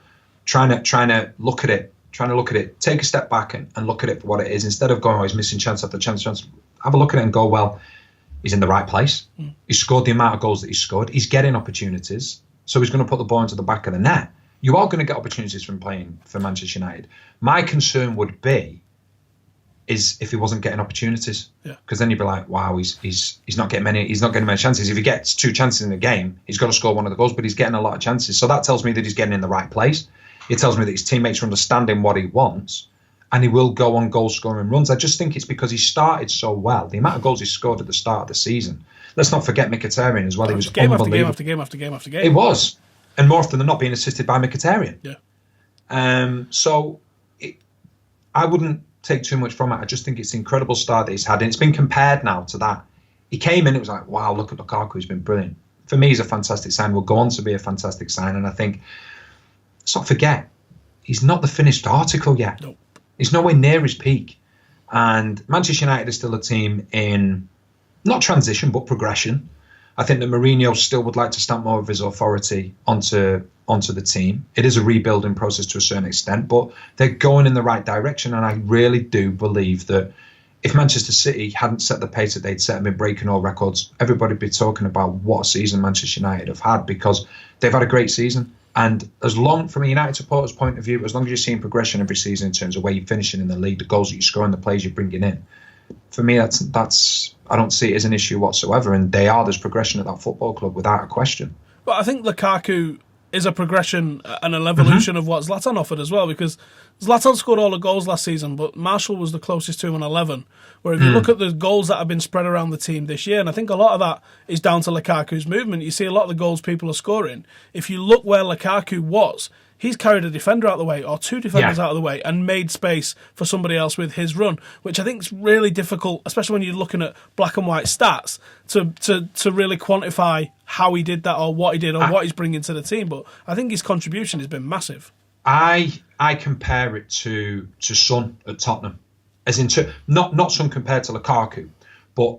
trying to look at it, take a step back and look at it for what it is, instead of going, oh, he's missing chance after chance. Have a look at it and go, well, he's in the right place. He's scored the amount of goals that he's scored. He's getting opportunities, so he's going to put the ball into the back of the net. You are going to get opportunities from playing for Manchester United. My concern would be is if he wasn't getting opportunities, because then you'd be like, wow, he's not getting many chances. If he gets 2 chances in a game, he's got to score one of the goals, but he's getting a lot of chances. So that tells me that he's getting in the right place. It tells me that his teammates are understanding what he wants, and he will go on goal-scoring runs. I just think it's because he started so well. The amount of goals he scored at the start of the season. Let's not forget Mkhitaryan as well. He was game unbelievable. after game after game after game. It was. And more often than not being assisted by Mkhitaryan. Yeah. I wouldn't take too much from it. I just think it's an incredible start that he's had. And it's been compared now to that. He came in, it was like, wow, look at Lukaku, he's been brilliant. For me, he's a fantastic sign. Will go on to be a fantastic sign. And I think, let's not forget, he's not the finished article yet. Nope. He's nowhere near his peak. And Manchester United is still a team in, not transition, but progression. I think that Mourinho still would like to stamp more of his authority onto the team. It is a rebuilding process to a certain extent, but they're going in the right direction. And I really do believe that if Manchester City hadn't set the pace that they'd set and been breaking all records, everybody would be talking about what a season Manchester United have had, because they've had a great season. And as long, from a United supporter's point of view, as long as you're seeing progression every season in terms of where you're finishing in the league, the goals that you're scoring, the players you're bringing in, for me, that's I don't see it as an issue whatsoever. And there's progression at that football club without a question. But I think Lukaku is a progression and an evolution of what Zlatan offered as well, because Zlatan scored all the goals last season, but Martial was the closest to him on 11. Where if you look at the goals that have been spread around the team this year, and I think a lot of that is down to Lukaku's movement. You see a lot of the goals people are scoring. If you look where Lukaku was, he's carried a defender out of the way, or two defenders out of the way, and made space for somebody else with his run, which I think is really difficult, especially when you're looking at black and white stats, to really quantify how he did that, or what he did, or what he's bringing to the team. But I think his contribution has been massive. I compare it to Son at Tottenham, as in not Son compared to Lukaku, but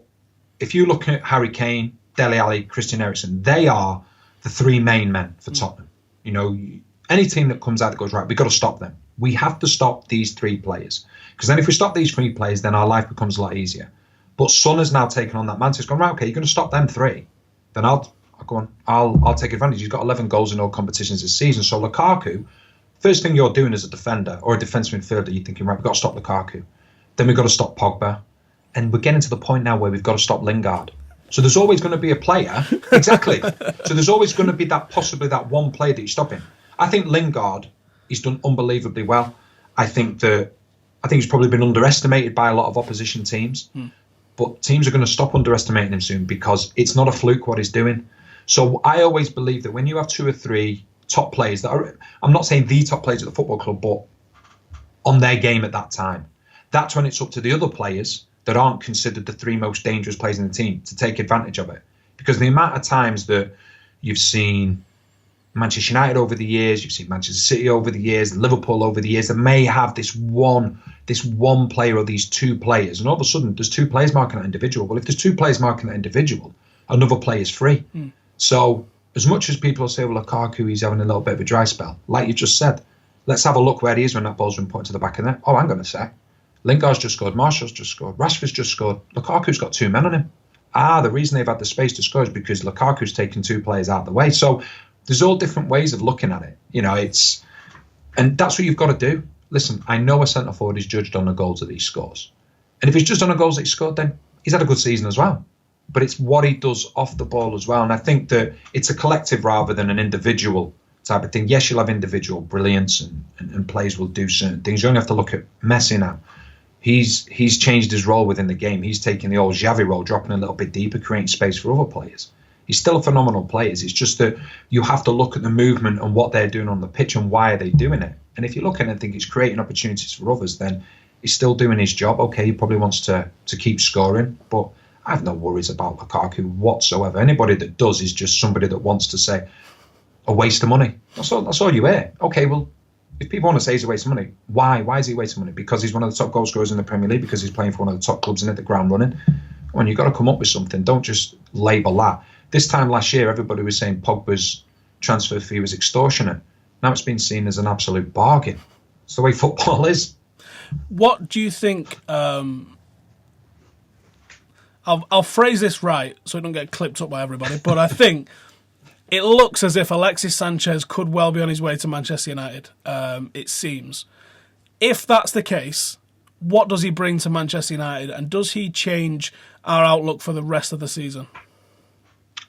if you look at Harry Kane, Dele Alli, Christian Eriksen, they are the three main men for Tottenham. You know, any team that comes out that goes, right, we've got to stop them. We have to stop these three players, because then if we stop these three players, then our life becomes a lot easier. But Son has now taken on that mantle. He's gone, right, okay, you're going to stop them three, then I'll go on. I'll take advantage. He's got 11 goals in all competitions this season. So Lukaku, first thing you're doing as a defender or a defensive midfielder, you're thinking, right, we've got to stop Lukaku. Then we've got to stop Pogba. And we're getting to the point now where we've got to stop Lingard. So there's always going to be a player. Exactly. So there's always going to be possibly that one player that you're stopping. I think Lingard, he's done unbelievably well. I think he's probably been underestimated by a lot of opposition teams. But teams are going to stop underestimating him soon, because it's not a fluke what he's doing. So I always believe that when you have two or three top players that are, I'm not saying the top players at the football club, but on their game at that time, that's when it's up to the other players that aren't considered the three most dangerous players in the team to take advantage of it. Because the amount of times that you've seen Manchester United over the years, you've seen Manchester City over the years, Liverpool over the years, that may have this one player or these two players, and all of a sudden there's two players marking that individual. Well, if there's two players marking that individual, another player is free. So as much as people say, well, Lukaku, he's having a little bit of a dry spell, like you just said, let's have a look where he is when that ball's been put into the back of the net. Oh, hang on a sec. Lingard's just scored, Martial's just scored, Rashford's just scored, Lukaku's got two men on him. The reason they've had the space to score is because Lukaku's taken two players out of the way. So there's all different ways of looking at it. You know, and that's what you've got to do. Listen, I know a centre forward is judged on the goals that he scores. And if he's just on the goals that he scored, then he's had a good season as well. But it's what he does off the ball as well. And I think that it's a collective rather than an individual type of thing. Yes, you'll have individual brilliance and players will do certain things. You only have to look at Messi now. He's changed his role within the game. He's taking the old Xavi role, dropping a little bit deeper, creating space for other players. He's still a phenomenal player. It's just that you have to look at the movement and what they're doing on the pitch and why are they doing it. And if you look at it and think he's creating opportunities for others, then he's still doing his job. Okay, he probably wants to keep scoring, but I have no worries about Lukaku whatsoever. Anybody that does is just somebody that wants to say a waste of money. That's all you hear. Okay, well, if people want to say he's a waste of money, why? Why is he wasting money? Because he's one of the top goal scorers in the Premier League, because he's playing for one of the top clubs and hit the ground running. Well, you've got to come up with something. Don't just label that. This time last year, everybody was saying Pogba's transfer fee was extortionate. Now it's been seen as an absolute bargain. It's the way football is. What do you think... I'll phrase this right so it don't get clipped up by everybody, but I think it looks as if Alexis Sanchez could well be on his way to Manchester United, it seems. If that's the case, what does he bring to Manchester United, and does he change our outlook for the rest of the season?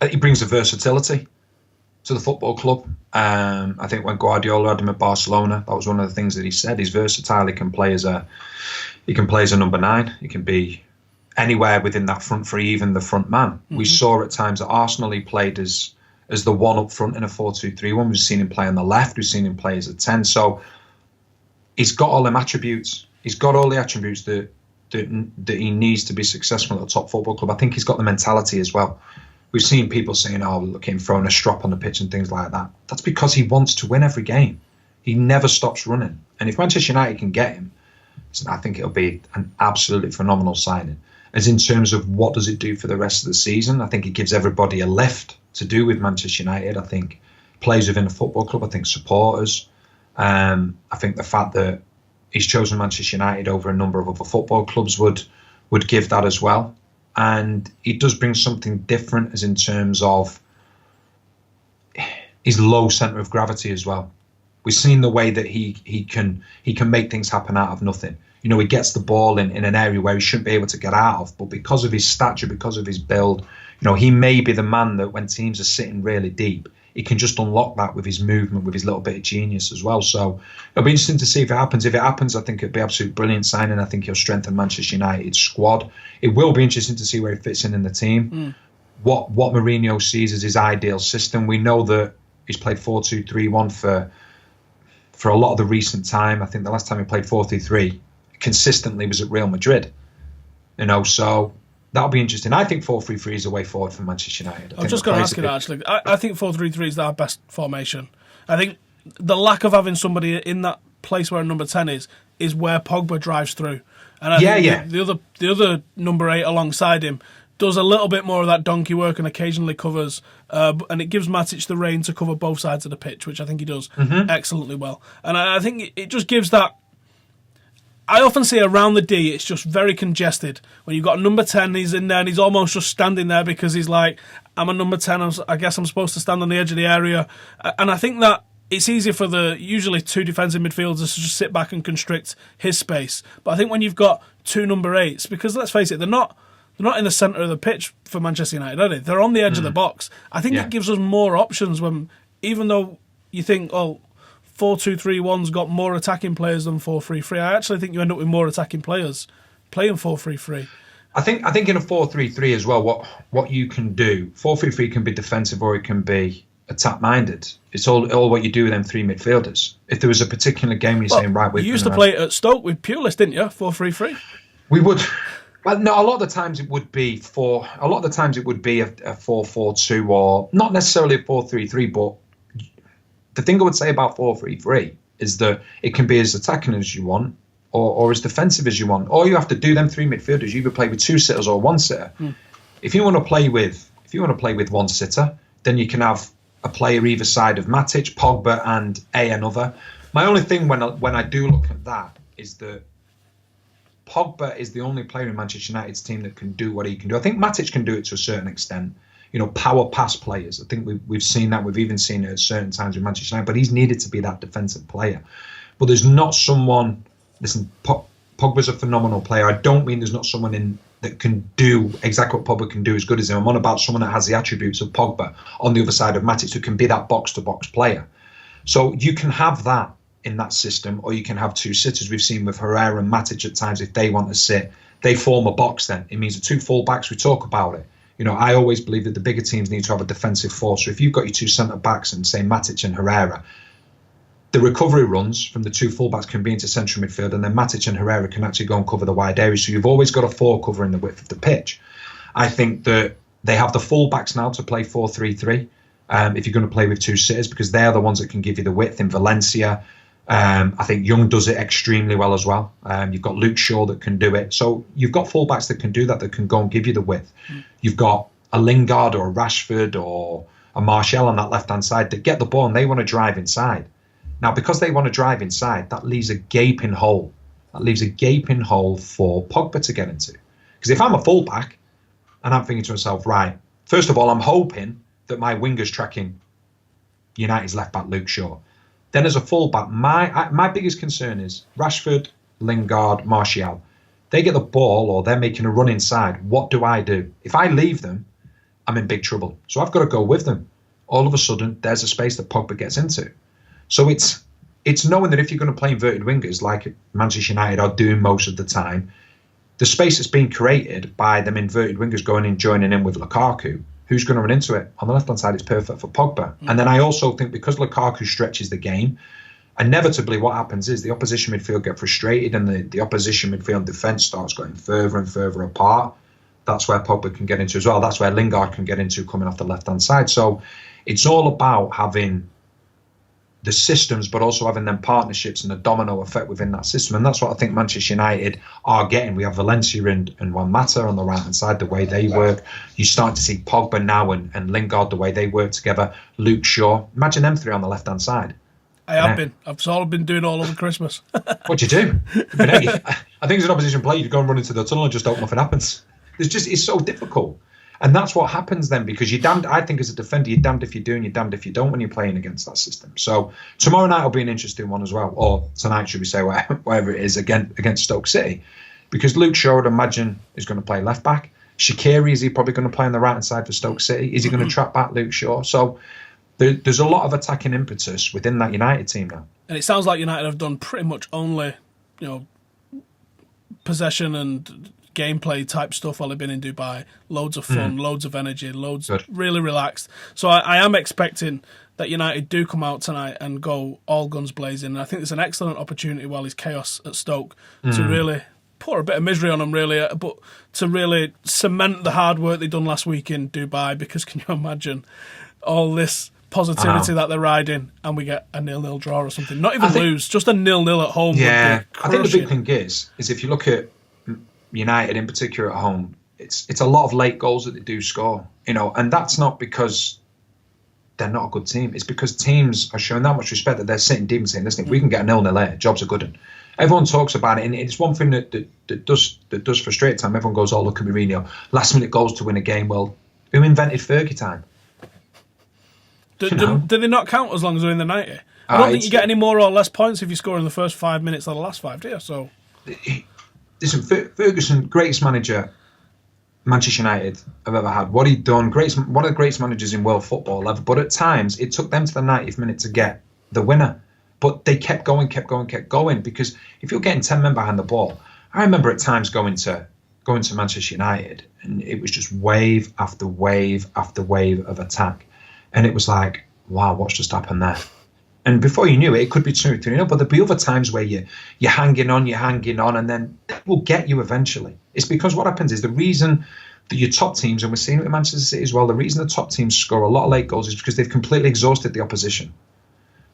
He brings a versatility. to the football club. I think when Guardiola had him at Barcelona, that was one of the things that he said. He's versatile. He can play as a number 9. He can be anywhere within that front three, even the front man. Mm-hmm. We saw at times at Arsenal he played as the one up front in a 4-2-3-1. We've seen him play on the left. We've seen him play as a 10. So he's got all them attributes. He's got all the attributes that he needs to be successful at a top football club. I think he's got the mentality as well. We've seen people saying, "Oh, look at him throwing a strop on the pitch and things like that." That's because he wants to win every game. He never stops running. And if Manchester United can get him, I think it'll be an absolutely phenomenal signing. As in terms of what does it do for the rest of the season, I think it gives everybody a lift to do with Manchester United. I think players within the football club, I think supporters. I think the fact that he's chosen Manchester United over a number of other football clubs would give that as well. And he does bring something different as in terms of his low centre of gravity as well. We've seen the way that he can make things happen out of nothing. You know, he gets the ball in an area where he shouldn't be able to get out of, but because of his stature, because of his build, you know, he may be the man that when teams are sitting really deep, he can just unlock that with his movement, with his little bit of genius as well. So it'll be interesting to see if it happens. If it happens, I think it'll be absolutely brilliant signing. I think he'll strengthen Manchester United's squad. It will be interesting to see where he fits in the team. What Mourinho sees as his ideal system. We know that he's played 4-2-3-1 for a lot of the recent time. I think the last time he played 4-3-3 consistently was at Real Madrid. You know, so that'll be interesting. I think 4-3-3 is the way forward for Manchester United. I was just going to ask you that, actually. I think 4-3-3 is our best formation. I think the lack of having somebody in that place where number 10 is where Pogba drives through. And I think the other number 8 alongside him does a little bit more of that donkey work and occasionally covers, and it gives Matic the reign to cover both sides of the pitch, which I think he does excellently well. And I think it just gives that. I often see around the D, it's just very congested. When you've got number 10, he's in there and he's almost just standing there because he's like, I'm a number 10, I guess I'm supposed to stand on the edge of the area. And I think that it's easier for the usually 2 defensive midfielders to just sit back and constrict his space. But I think when you've got 2 number 8s, because let's face it, they're not in the centre of the pitch for Manchester United, are they? They're on the edge of the box. I think it gives us more options when, even though you think, 4-2-3-1's got more attacking players than 4-3-3. I actually think you end up with more attacking players playing 4-3-3. I think in a 4-3-3 as well, what you can do, 4-3-3 can be defensive or it can be attack-minded. It's all what you do with them 3 midfielders. If there was a particular game you're saying, right... You used to play at Stoke with Pulis, didn't you? 4-3-3? We would... Well, no, a lot of the times it would be a 4-4-2 or not necessarily a 4-3-3, but the thing I would say about 4-3-3 is that it can be as attacking as you want or as defensive as you want. All you have to do, them 3 midfielders, you either play with 2 sitters or 1 sitter. If you want to play with 1 sitter, then you can have a player either side of Matic, Pogba, and another. My only thing when I do look at that is that Pogba is the only player in Manchester United's team that can do what he can do. I think Matic can do it to a certain extent. You know, power pass players. I think we've seen that. We've even seen it at certain times with Manchester United. But he's needed to be that defensive player. But there's not someone. Listen, Pogba's a phenomenal player. I don't mean there's not someone in that can do exactly what Pogba can do as good as him. I'm on about someone that has the attributes of Pogba on the other side of Matic, who can be that box-to-box player. So you can have that in that system, or you can have 2 sitters. We've seen with Herrera and Matic at times, if they want to sit, they form a box then. It means the 2 full-backs, we talk about it. You know, I always believe that the bigger teams need to have a defensive force. So if you've got your 2 centre-backs and, say, Matic and Herrera, the recovery runs from the 2 full-backs can be into central midfield, and then Matic and Herrera can actually go and cover the wide areas. So you've always got a 4 covering the width of the pitch. I think that they have the full-backs now to play 4-3-3 if you're going to play with 2 sitters, because they're the ones that can give you the width in Valencia. I think Young does it extremely well as well. You've got Luke Shaw that can do it. So you've got fullbacks that can do that can go and give you the width. You've got a Lingard or a Rashford or a Martial on that left-hand side that get the ball and they want to drive inside. Now, because they want to drive inside, that leaves a gaping hole. That leaves a gaping hole for Pogba to get into. Because if I'm a fullback and I'm thinking to myself, right, first of all, I'm hoping that my winger's tracking United's left-back Luke Shaw. Then as a fullback, my biggest concern is Rashford, Lingard, Martial. They get the ball or they're making a run inside. What do? If I leave them, I'm in big trouble. So I've got to go with them. all of a sudden there's a space that Pogba gets into. So it's knowing that if you're going to play inverted wingers like Manchester United are doing most of the time, the space that's being created by them inverted wingers going in, joining in with Lukaku, who's going to run into it? On the left-hand side, it's perfect for Pogba. And then I also think because Lukaku stretches the game, inevitably what happens is the opposition midfield get frustrated and the opposition midfield defence starts going further and further apart. That's where Pogba can get into as well. That's where Lingard can get into coming off the left-hand side. So it's all about having the systems, but also having them partnerships and a domino effect within that system. And that's what I think Manchester United are getting. We have Valencia and Juan Mata on the right-hand side, the way they work. You start to see Pogba now and Lingard, the way they work together. Luke Shaw. Imagine them three on the left-hand side. I've sort of been doing all over Christmas. What'd you do? I think as an opposition player, you'd go and run into the tunnel and just hope nothing happens. It's so difficult. And that's what happens then, because you're damned, I think as a defender, you're damned if you do and you're damned if you don't when you're playing against that system. So tomorrow night will be an interesting one as well, or tonight, should we say, wherever it is, against Stoke City. Because Luke Shaw, I'd imagine, is going to play left back. Shaqiri, is he probably going to play on the right-hand side for Stoke City? Is he going to trap back Luke Shaw? So there's a lot of attacking impetus within that United team now. And it sounds like United have done pretty much only, possession and gameplay type stuff while they've been in Dubai. Loads of fun, loads of energy, really relaxed. So I am expecting that United do come out tonight and go all guns blazing. And I think it's an excellent opportunity while there's chaos at Stoke to really pour a bit of misery on them, really, but to really cement the hard work they done last week in Dubai. Because can you imagine all this positivity that they're riding and we get a 0-0 draw or something? Not even lose, just a 0-0 at home. Yeah, I think the big thing is if you look at United in particular at home, it's a lot of late goals that they do score, and that's not because they're not a good team. It's because teams are showing that much respect that they're sitting deep and saying, listen, if we can get a 0-0 later, jobs are good. And everyone talks about it, and it's one thing that does frustrate time. Everyone goes, oh, look at Mourinho, last minute goals to win a game. Well, who invented Fergie time? Do they not count as long as they're in the 90? I don't think you get any more or less points if you score in the first 5 minutes or the last 5, do you? So, listen, Ferguson, greatest manager Manchester United have ever had. What he'd done, one of the greatest managers in world football ever. But at times, it took them to the 90th minute to get the winner. But they kept going, because if you're getting 10 men behind the ball, I remember at times going to Manchester United, and it was just wave after wave after wave of attack. And it was like, wow, what's just happened there? And before you knew it, it could be 2-3-0, but there'll be other times where you're hanging on, and then that will get you eventually. It's because what happens is the reason that your top teams, and we're seeing it with Manchester City as well, the reason the top teams score a lot of late goals is because they've completely exhausted the opposition.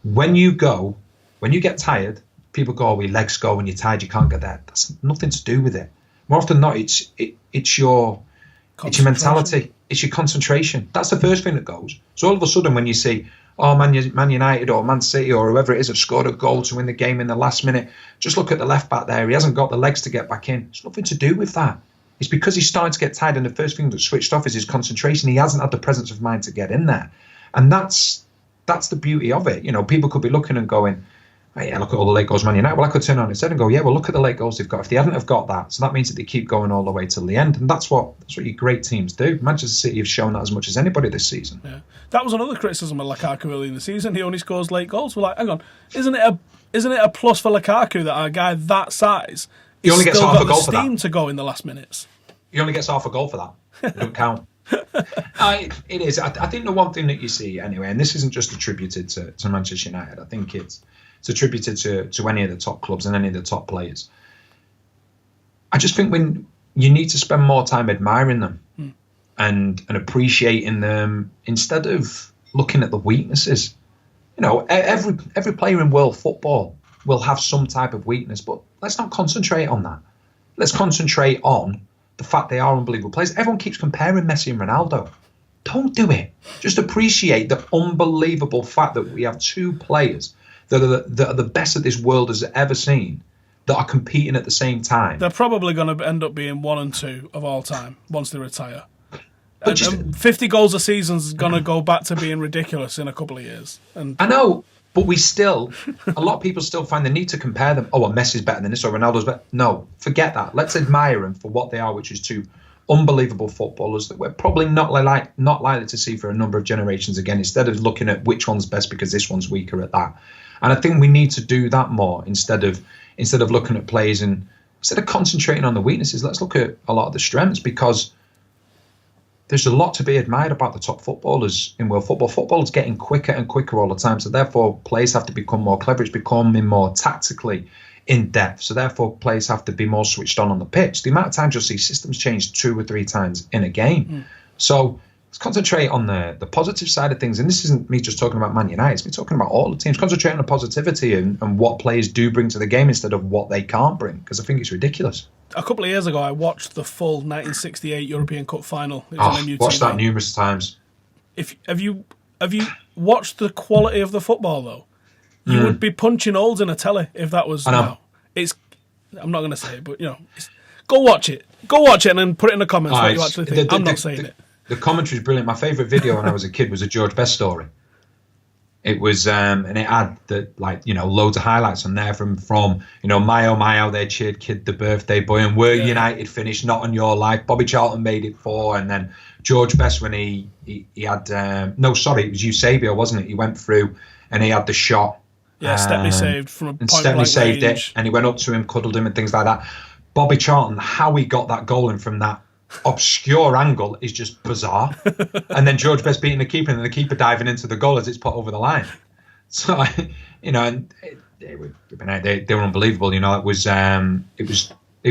When you get tired, people go, oh, your legs go, when you're tired, you can't get there. That's nothing to do with it. More often than not, it's your mentality. It's your concentration. That's the first thing that goes. So all of a sudden, when you see, oh, Man United or Man City or whoever it is have scored a goal to win the game in the last minute, just look at the left back there. He hasn't got the legs to get back in. It's nothing to do with that. It's because he's starting to get tired, and the first thing that's switched off is his concentration. He hasn't had the presence of mind to get in there. And that's the beauty of it. People could be looking and going, oh, yeah, look at all the late goals Man United. Well, I could turn on instead and go, yeah, well, look at the late goals they've got. If they hadn't have got that, so that means that they keep going all the way till the end. And that's what your great teams do. Manchester City have shown that as much as anybody this season. Yeah. That was another criticism of Lukaku early in the season. He only scores late goals. We're like, hang on, isn't it a plus for Lukaku that a guy that size he only gets half a goal for that? Steam to go in the last minutes. He only gets half a goal for that. It don't count. It is. I think the one thing that you see anyway, and this isn't just attributed to Manchester United. I think it's attributed to any of the top clubs and any of the top players. I just think when you need to spend more time admiring them and appreciating them instead of looking at the weaknesses. Every player in world football will have some type of weakness, but let's not concentrate on that. Let's concentrate on the fact they are unbelievable players. Everyone keeps comparing Messi and Ronaldo. Don't do it. Just appreciate the unbelievable fact that we have two players that are the best that this world has ever seen, that are competing at the same time. They're probably going to end up being 1 and 2 of all time once they retire. But 50 goals a season is going to go back to being ridiculous in a couple of years. And I know, but a lot of people still find the need to compare them. Oh, well, Messi's better than this or Ronaldo's better. No, forget that. Let's admire them for what they are, which is two unbelievable footballers that we're probably not likely to see for a number of generations again, instead of looking at which one's best because this one's weaker at that. And I think we need to do that more instead of looking at players and instead of concentrating on the weaknesses. Let's look at a lot of the strengths, because there's a lot to be admired about the top footballers in world football. Football is getting quicker and quicker all the time, so therefore players have to become more clever. It's becoming more tactically in depth, so therefore players have to be more switched on the pitch. The amount of times you'll see systems change 2 or 3 times in a game. So let's concentrate on the positive side of things. And this isn't me just talking about Man United, it's me talking about all the teams. Concentrate on the positivity and what players do bring to the game instead of what they can't bring, because I think it's ridiculous. A couple of years ago, I watched the full 1968 European Cup final. It was on MUTV. Watched that numerous times. Have you watched the quality of the football, though? You would be punching holes in a telly if that was now. I'm not going to say it, but go watch it. Go watch it and then put it in the comments what you actually think. I'm not saying it. The commentary is brilliant. My favourite video when I was a kid was a George Best story. It was, and it had loads of highlights on there from my oh my how they cheered Kid the birthday boy, and were United finished not on your life. Bobby Charlton made it 4, and then George Best when he had it was Eusebio, wasn't it? He went through and he had the shot. Yeah, Stepney saved from a point blank Stepney saved range. it, and he went up to him, cuddled him, and things like that. Bobby Charlton, how he got that goal in from that obscure angle is just bizarre. And then George Best beating the keeper, and the keeper diving into the goal as it's put over the line. So, and they were unbelievable. It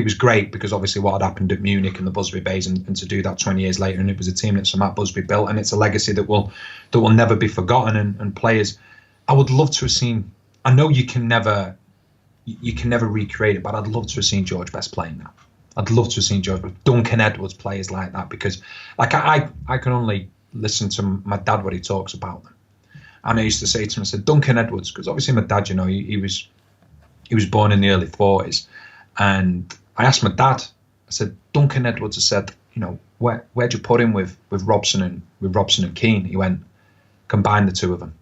was great, because obviously what had happened at Munich and the Busby Bays, and to do that 20 years later, and it was a team that Sir Matt Busby built, and it's a legacy that will never be forgotten. And players, I would love to have seen. I know you can never recreate it, but I'd love to have seen George Best playing that. I'd love to have seen George Best, Duncan Edwards, players like that, because I can only listen to my dad what he talks about them. And I used to say to him, I said, Duncan Edwards, because obviously my dad, he was born in the early 40s. And I asked my dad, I said, Duncan Edwards, I said, where'd you put him with Robson and Keane? He went, combine the two of them.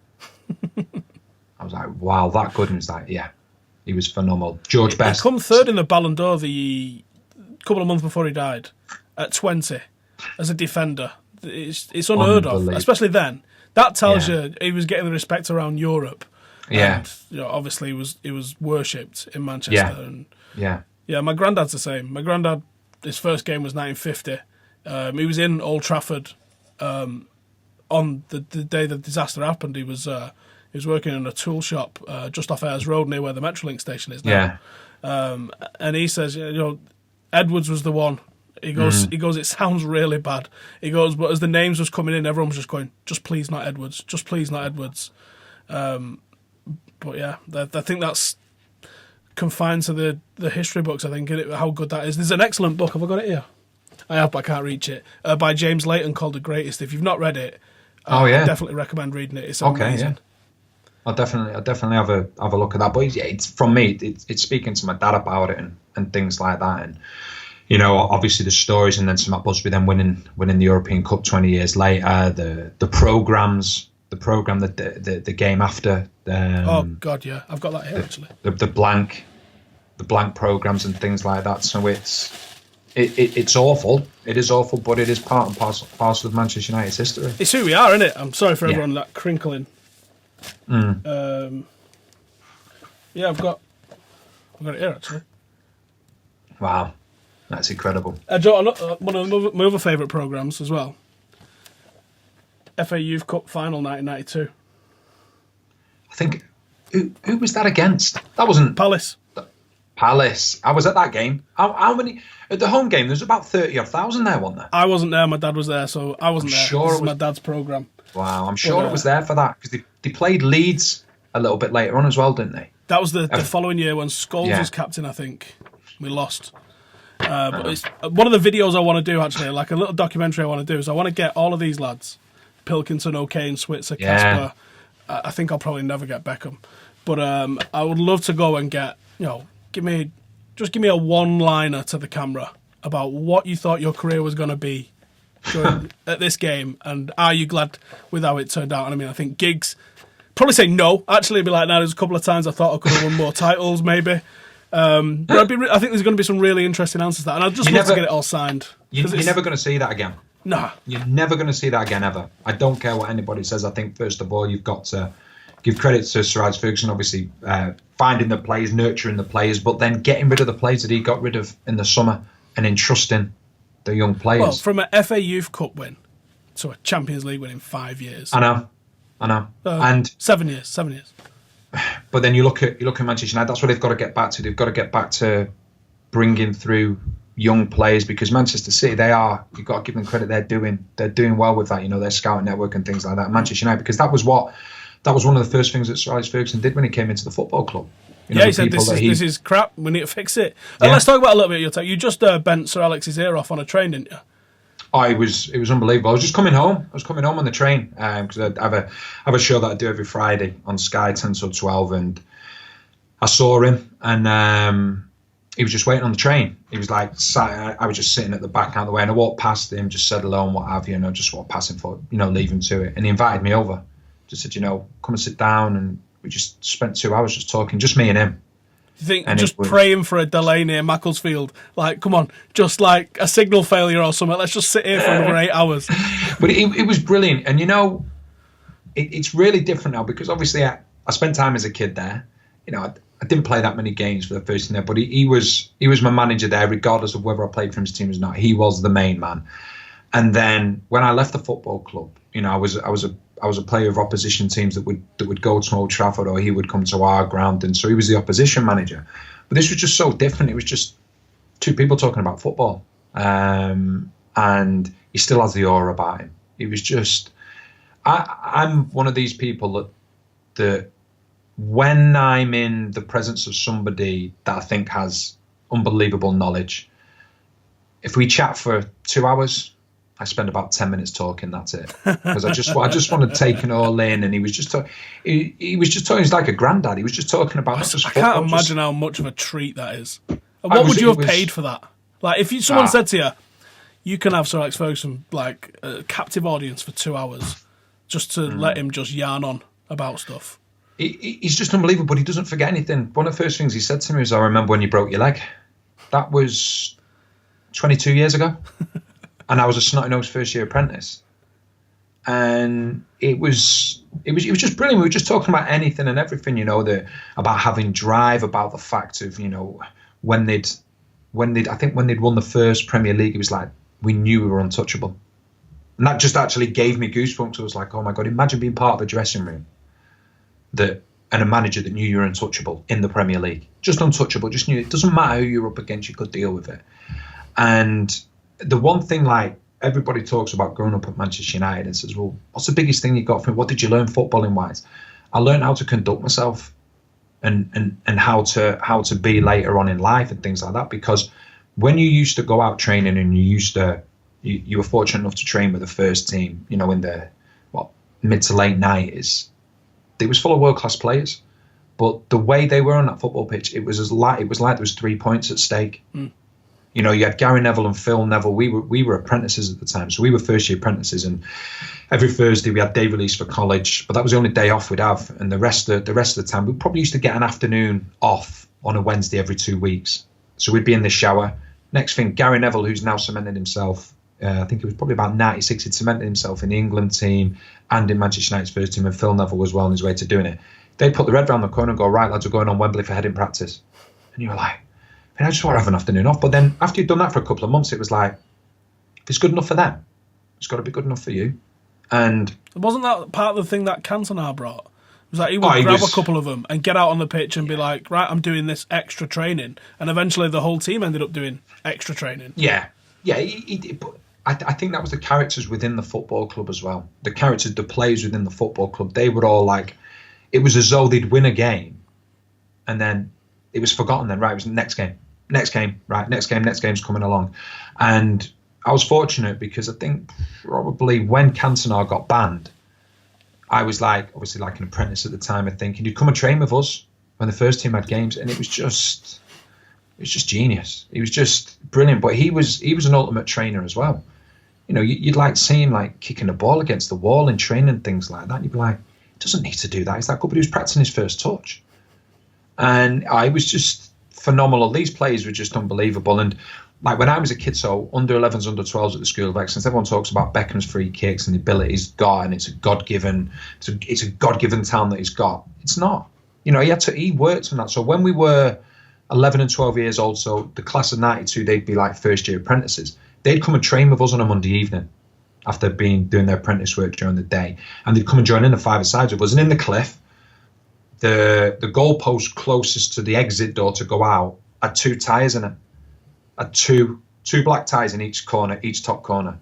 I was like, wow, that good. And he was like, yeah, he was phenomenal. George Best. He come third in the Ballon d'Or the couple of months before he died, at 20, as a defender. It's unheard of, especially then. That tells you he was getting the respect around Europe. Yeah. And, obviously he was worshipped in Manchester. Yeah. Yeah, my granddad's the same. My granddad, his first game was 1950. He was in Old Trafford on the day the disaster happened. He was working in a tool shop just off Ayers Road, near where the Metrolink station is now. Yeah. And he says, Edwards was the one. He goes, it sounds really bad. He goes, but as the names was coming in, everyone was just going, just please not Edwards, just please not Edwards. But yeah, I think that's confined to the history books, I think, how good that is. There's an excellent book, have I got it here? I have, but I can't reach it, by James Layton, called The Greatest. If you've not read it, I definitely recommend reading it. It's amazing. Yeah. I'll definitely have a look at that. But it's from me. It's speaking to my dad about it and things like that. And obviously the stories, and then Sir Matt Busby then winning the European Cup 20 years later. The programmes, the game after. Oh God, yeah, I've got that here actually. The blank programmes and things like that. So it's awful. It is awful, but it is part and parcel of Manchester United's history. It's who we are, isn't it? I'm sorry for everyone that crinkling. Yeah, I've got it here actually. Wow, that's incredible. One of my other favourite programmes as well. FA Youth Cup final 1992. I think who was that against? That wasn't Palace. Palace. I was at that game. How many at the home game? There's about 30,000 there, wasn't there? I wasn't there. My dad was there, so I wasn't there. Sure, this was my dad's programme. Wow, I'm sure it was there for that, because they played Leeds a little bit later on as well, didn't they? That was the following year when Scholes was captain, I think. We lost. But it's one of the videos I want to do, actually, like a little documentary I want to do, is I want to get all of these lads, Pilkington, O'Kane, Switzer, Casper. I think I'll probably never get Beckham. But I would love to go and get, give me a one-liner to the camera about what you thought your career was going to be at this game, and are you glad with how it turned out? And I mean, I think Giggs probably say no. Actually, be like, there's a couple of times I thought I could have won more titles, maybe. But I think there's going to be some really interesting answers to that, and I'd just love to get it all signed. You're never going to see that again. Nah. You're never going to see that again, ever. I don't care what anybody says. I think, first of all, you've got to give credit to Sir Alex Ferguson, obviously, finding the players, nurturing the players, but then getting rid of the players that he got rid of in the summer and entrusting the young players. Well, from an FA Youth Cup win to a Champions League win in 5 years. I know. And 7 years. But then you look at Manchester United. That's what they've got to get back to. They've got to get back to bringing through young players, because Manchester City, you've got to give them credit. They're doing well with that. You know, their scouting network and things like that. Manchester United, because that was one of the first things that Sir Alex Ferguson did when he came into the football club. He said this is crap. We need to fix it. Let's talk about a little bit of your take. You just bent Sir Alex's ear off on a train, didn't you? Oh, it was unbelievable. I was just coming home. I was coming home on the train because I have a show that I do every Friday on Sky, 10 till 12, and I saw him, and he was just waiting on the train. He was like, I was just sitting at the back out of the way, and I walked past him, just said hello and what have you, and I just walked past him for, leave him to it. And he invited me over. Just said, come and sit down, and we just spent 2 hours just talking, just me and him. You think and just praying for a delay near Macclesfield? Like, come on, just like a signal failure or something. Let's just sit here for another 8 hours. But it was brilliant. And, it's really different now, because obviously I spent time as a kid there. I didn't play that many games for the first team there, but he was my manager there, regardless of whether I played for his team or not. He was the main man. And then when I left the football club, I was a player of opposition teams that would go to Old Trafford, or he would come to our ground, and so he was the opposition manager. But this was just so different. It was just two people talking about football, and he still has the aura about him. He was just. I'm one of these people that when I'm in the presence of somebody that I think has unbelievable knowledge, if we chat for 2 hours, I spend about 10 minutes talking. That's it, because I just want to take it all in. And he was just talking. He's like a granddad. He was just talking about. I can't imagine how much of a treat that is. And what would you have paid for that? Like, if someone said to you, "You can have Sir Alex Ferguson, like a captive audience for 2 hours, just to let him just yarn on about stuff." He's just unbelievable, but he doesn't forget anything. One of the first things he said to me was, "I remember when you broke your leg. That was 22 years ago." And I was a snotty-nosed first-year apprentice. And it was just brilliant. We were just talking about anything and everything, about having drive, about the fact of, when they'd won the first Premier League, it was like, we knew we were untouchable. And that just actually gave me goosebumps. I was like, oh my God, imagine being part of a dressing room and a manager that knew you were untouchable in the Premier League. Just untouchable, just knew it doesn't matter who you're up against, you could deal with it. And the one thing, like, everybody talks about growing up at Manchester United and says, well, what's the biggest thing you got from it? What did you learn footballing wise? I learned how to conduct myself and how to be later on in life and things like that. Because when you used to go out training and you were fortunate enough to train with the first team, in the mid to late 90s, it was full of world-class players. But the way they were on that football pitch, it was like there was 3 points at stake. Mm. You had Gary Neville and Phil Neville. We were apprentices at the time, so we were first-year apprentices. And every Thursday we had day release for college, but that was the only day off we'd have. And the rest of the time, we probably used to get an afternoon off on a Wednesday every 2 weeks. So we'd be in the shower. Next thing, Gary Neville, who's now cemented himself, I think it was probably about 96, he'd cemented himself in the England team and in Manchester United's first team, and Phil Neville was well on his way to doing it. They'd put the red round the corner and go, right, lads, we're going on Wembley for heading practice. And you were like, I just want to have an afternoon off. But then after you'd done that for a couple of months, it was like, if it's good enough for them, it's got to be good enough for you. And wasn't that part of the thing that Cantona brought? It was like he would grab a couple of them and get out on the pitch and be like, right, I'm doing this extra training. And eventually the whole team ended up doing extra training. Yeah. But I think that was the characters within the football club as well. The characters, the players within the football club, they were all like, it was as though they'd win a game and then it was forgotten then, right, it was the next game, right, next game's coming along. And I was fortunate because I think probably when Cantona got banned, I was obviously like an apprentice at the time, I think, and you'd come and train with us when the first team had games, and it was just genius. He was just brilliant, but he was an ultimate trainer as well. You'd like see him like kicking a ball against the wall in training and things like that, and you'd be like, he doesn't need to do that. He's that good, but he was practicing his first touch. And I was just phenomenal. These players were just unbelievable. And like when I was a kid, so under 11s, under 12s at the School of Excellence, everyone talks about Beckham's free kicks and the ability he's got, and it's a God-given talent that he's got. It's not. You know, he worked on that. So when we were 11 and 12 years old, so the class of 92, they'd be like first-year apprentices. They'd come and train with us on a Monday evening after doing their apprentice work during the day, and they'd come and join in the five-a-side with us. And in the cliff, the goalpost closest to the exit door to go out had 2 tyres in it. Had two black ties in each corner, each top corner.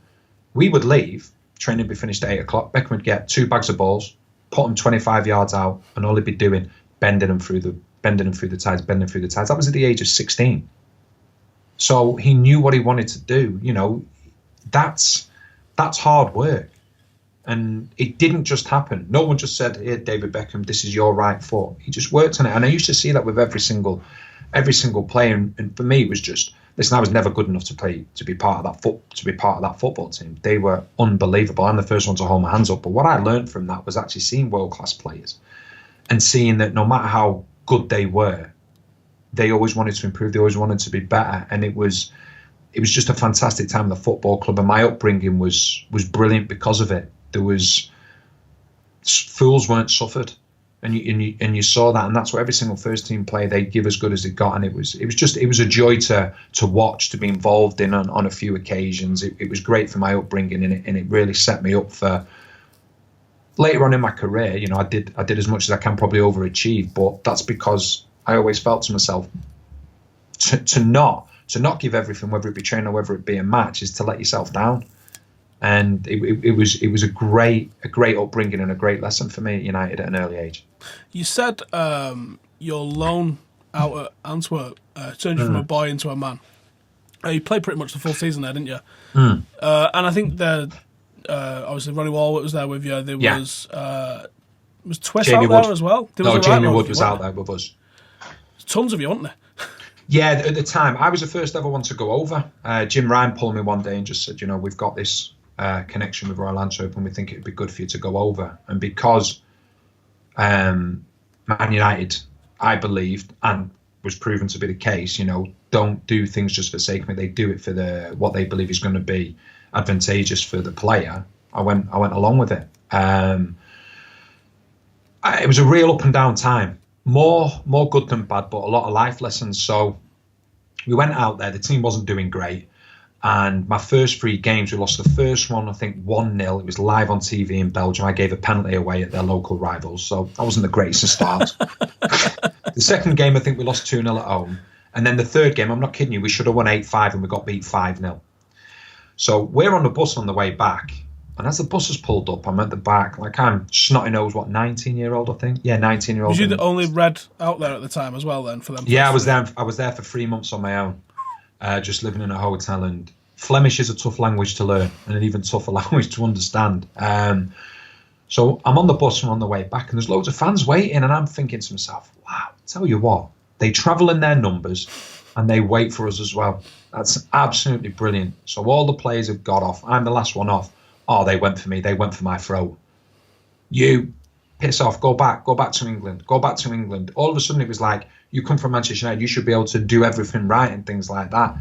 We would leave, training would be finished at 8 o'clock. Beckham would get 2 bags of balls, put them 25 yards out, and all he'd be doing, bending them through the ties. That was at the age of 16. So he knew what he wanted to do. You know, that's hard work. And it didn't just happen. No one just said, "Here, David Beckham, this is your right foot." He just worked on it. And I used to see that with every single player. And for me, it was just, listen, I was never good enough to be part of that football team. They were unbelievable. I'm the first one to hold my hands up. But what I learned from that was actually seeing world-class players and seeing that no matter how good they were, they always wanted to improve. They always wanted to be better. And it was just a fantastic time in the football club. And my upbringing was brilliant because of it. There was, fools weren't suffered. And you saw that, and that's what every single first team player, they give as good as they got, and it was a joy to watch, to be involved in on a few occasions. It was great for my upbringing, and it really set me up for later on in my career. You know, I did as much as I can, probably overachieve, but that's because I always felt to myself to not give everything, whether it be training or whether it be a match, is to let yourself down. And it was a great upbringing and a great lesson for me at United at an early age. You said your loan out at Antwerp turned you from a boy into a man. You played pretty much the full season there, didn't you? And I think obviously Ronnie Walworth was there with you. There was Twiss Jamie out Wood there as well. Jamie Wood was out there with us. Tons of you, weren't there? Yeah, at the time, I was the first ever one to go over. Jim Ryan pulled me one day and just said, you know, we've got this connection with Royal Antwerp, and we think it'd be good for you to go over. And because Man United, I believed, and was proven to be the case, you know, don't do things just for the sake of it. They do it for what they believe is going to be advantageous for the player. I went along with it. It was a real up and down time. More good than bad, but a lot of life lessons. So we went out there. The team wasn't doing great. And my first 3 games, we lost the first one, I think 1-0. It was live on TV in Belgium. I gave a penalty away at their local rivals, so that wasn't the greatest of starts. The second game, I think we lost 2-0 at home. And then the third game, I'm not kidding you, we should have won 8-5 and we got beat 5-0. So we're on the bus on the way back. And as the bus has pulled up, I'm at the back, like I'm snotty-nosed, 19-year-old, I think? Yeah, 19-year-old. Was you the only red out there at the time as well then for them? Yeah, I was there for 3 months on my own. Just living in a hotel, and Flemish is a tough language to learn and an even tougher language to understand. So I'm on the bus and on the way back, and there's loads of fans waiting, and I'm thinking to myself, wow, tell you what, they travel in their numbers and they wait for us as well. That's absolutely brilliant. So all the players have got off. I'm the last one off. Oh, they went for me. They went for my throat. You piss off, go back to England. All of a sudden it was like, you come from Manchester United, you should be able to do everything right and things like that.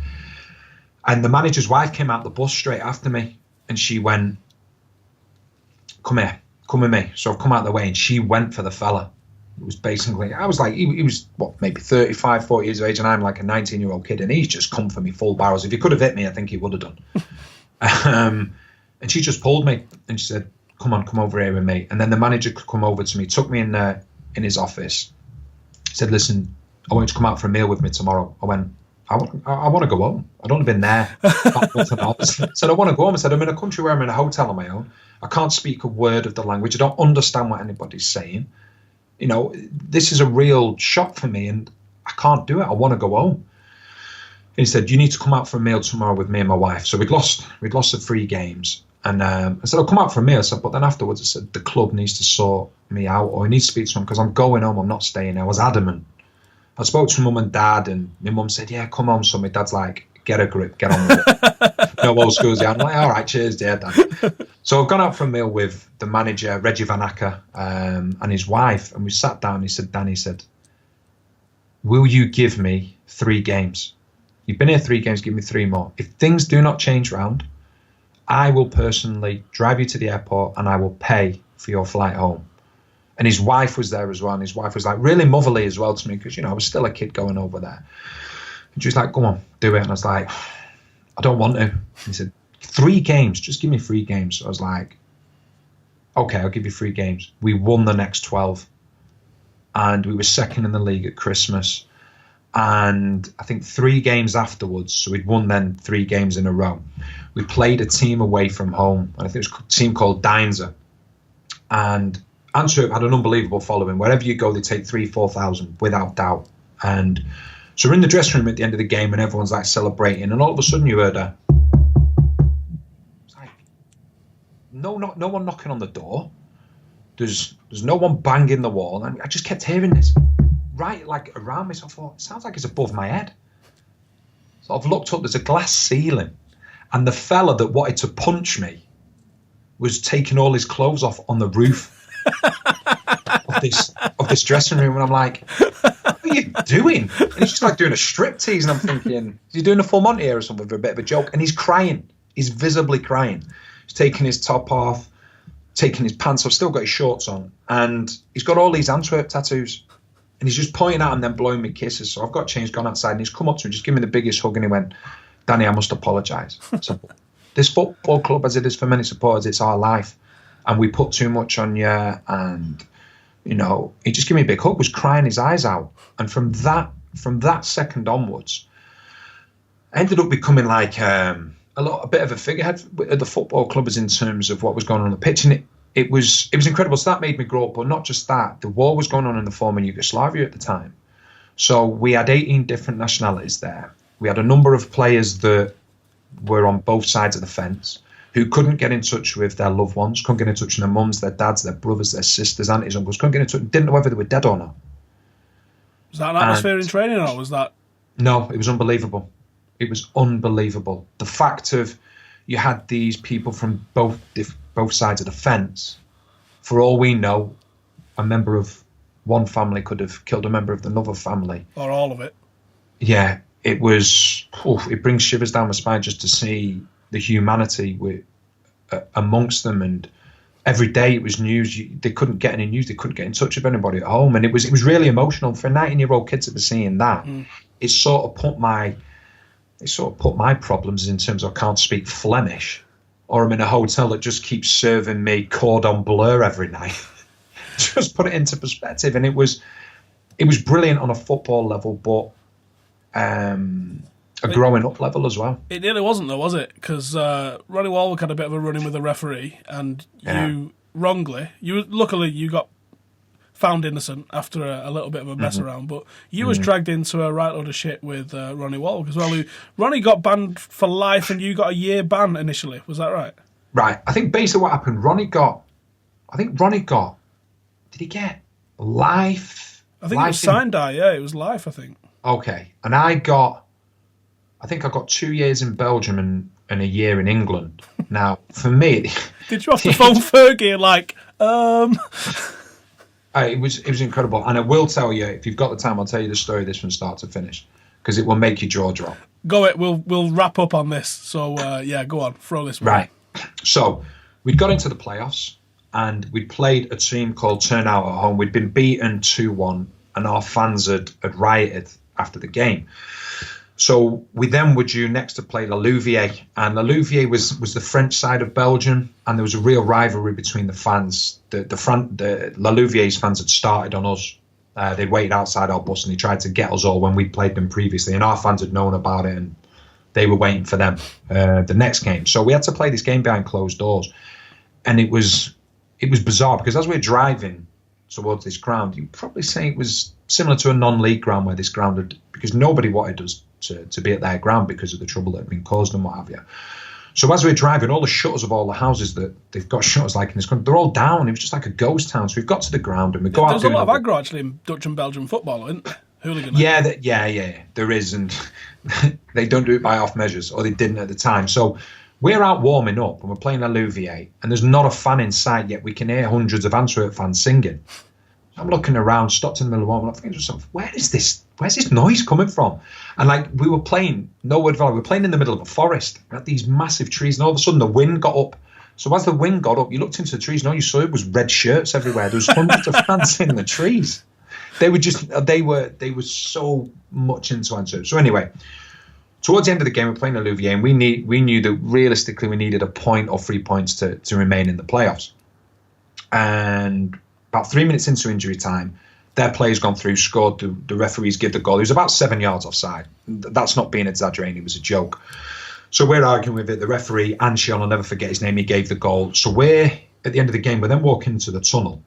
And the manager's wife came out the bus straight after me, and she went, come here, come with me. So I've come out of the way, and she went for the fella. It was basically, I was like, he was, maybe 35, 40 years of age, and I'm like a 19-year-old kid, and he's just come for me full barrels. If he could have hit me, I think he would have done. And she just pulled me, and she said, come over here with me. And then the manager could come over to me, took me in his office, said, listen, I want you to come out for a meal with me tomorrow. I went, I want to go home. I'd only been there about nothing else. I said, I want to go home. I said, I'm in a country where I'm in a hotel on my own. I can't speak a word of the language. I don't understand what anybody's saying. You know, this is a real shock for me, and I can't do it. I want to go home. And he said, you need to come out for a meal tomorrow with me and my wife. So we'd lost the 3 games. And I said, I'll come out for a meal. I said, but then afterwards, I said, the club needs to sort me out, or I need to speak to them because I'm going home. I'm not staying there. I was adamant. I spoke to mum and dad, and my mum said, yeah, come on, son. My dad's like, get a grip, get on with it. No old school's there. I'm like, all right, cheers, dear dad. So I've gone out for a meal with the manager, Reggie Van Acker, and his wife, and we sat down. He said, Danny said, will you give me 3 games? You've been here 3 games, give me 3 more. If things do not change round, I will personally drive you to the airport and I will pay for your flight home. And his wife was there as well. And his wife was like really motherly as well to me because, I was still a kid going over there. And she was like, go on, do it. And I was like, I don't want to. He said, 3 games, just give me 3 games. So I was like, okay, I'll give you 3 games. We won the next 12. And we were second in the league at Christmas. And I think 3 games afterwards, so we'd won then 3 games in a row. We played a team away from home. And I think it was a team called Deinzer. And Antwerp had an unbelievable following. Wherever you go, they take 3,000-4,000 without doubt. And so we're in the dressing room at the end of the game and everyone's like celebrating. And all of a sudden you heard it's like, no one knocking on the door. There's no one banging the wall. And I just kept hearing this right like around me. So I thought, it sounds like it's above my head. So I've looked up, there's a glass ceiling. And the fella that wanted to punch me was taking all his clothes off on the roof of this dressing room. And I'm like, what are you doing? And he's just like doing a striptease. And I'm thinking, is he doing a full Monty here or something for a bit of a joke? And he's crying. He's visibly crying. He's taking his top off, taking his pants off, still got his shorts on. And he's got all these Antwerp tattoos. And he's just pointing at them, then blowing me kisses. So I've got changed, gone outside. And he's come up to me, just give me the biggest hug. And he went, Danny, I must apologise. So this football club, as it is for many supporters, it's our life. And we put too much on you. And, he just gave me a big hug, was crying his eyes out. And from that second onwards, I ended up becoming like a bit of a figurehead at the football club as in terms of what was going on the pitch. And it was incredible. So that made me grow up. But not just that, the war was going on in the former Yugoslavia at the time. So we had 18 different nationalities there. We had a number of players that were on both sides of the fence who couldn't get in touch with their loved ones, couldn't get in touch with their mums, their dads, their brothers, their sisters, aunties, uncles, couldn't get in touch, didn't know whether they were dead or not. Was that an atmosphere in training or was that? No, it was unbelievable. It was unbelievable. The fact of you had these people from both sides of the fence. For all we know, a member of one family could have killed a member of another family. Or all of it. Yeah. It was, it brings shivers down my spine just to see the humanity amongst them. And every day it was news. They couldn't get any news. They couldn't get in touch with anybody at home. And it was really emotional. For a 19-year-old kid to be seeing that, it sort of put my problems in terms of I can't speak Flemish, or I'm in a hotel that just keeps serving me cordon bleu every night. Just put it into perspective. And it was brilliant on a football level, but a growing up level as well. It nearly wasn't though, was it? Because Ronnie Walwick had a bit of a run-in with the referee, and you luckily you got found innocent after a little bit of a mess around, but you was dragged into a right load of shit with Ronnie Walwick as well. Ronnie got banned for life, and you got a year ban initially. Was that right? Right. I think basically what happened, Ronnie got. Did he get life? I think it was signed. Yeah, it was life. I think. Okay, and I got 2 years in Belgium and a year in England. Now, for me... Did you have to phone Fergie like, It was incredible. And I will tell you, if you've got the time, I'll tell you the story of this from start to finish, because it will make your jaw drop. Go it, we'll wrap up on this. So, go on, throw this one. Right. So, we'd got into the playoffs, and we'd played a team called Turnout at home. We'd been beaten 2-1, and our fans had rioted after the game. So we then were due next to play La Louvière, and La Louvière was the French side of Belgium, and there was a real rivalry between the fans. The La Louvière's fans had started on us. They waited outside our bus and they tried to get us all when we played them previously, and our fans had known about it, and they were waiting for them the next game. So we had to play this game behind closed doors, and it was bizarre because as we're driving towards this ground, you'd probably say it was similar to a non-league ground where this ground had, because nobody wanted us to be at their ground because of the trouble that had been caused and what have you. So as we're driving, all the shutters of all the houses that they've got shutters like in this country, they're all down. It was just like a ghost town. So we've got to the ground and we go out. There's a lot of aggro actually in Dutch and Belgian football, isn't there? Hooligan. Yeah, there is, and they don't do it by half measures, or they didn't at the time. So we're out warming up and we're playing La Louvière, and there's not a fan in sight yet. We can hear hundreds of Antwerp fans singing. I'm looking around, stopped in the middle of one, I'm thinking to myself, where is this where's this noise coming from? And like, we were playing, no word value, we were playing in the middle of a forest. We had these massive trees, and all of a sudden the wind got up. So as the wind got up, you looked into the trees, and all you saw was red shirts everywhere. There was hundreds of fans in the trees. They were so much into it. So anyway, towards the end of the game, we're playing Louviers, and we knew that realistically we needed a point or 3 points to remain in the playoffs. And about 3 minutes into injury time, their player's gone through, scored, the referees give the goal. He was about 7 yards offside. That's not being exaggerating, it was a joke. So we're arguing with it. The referee, Anshion, I'll never forget his name, he gave the goal. So we're, at the end of the game, we're then walking into the tunnel.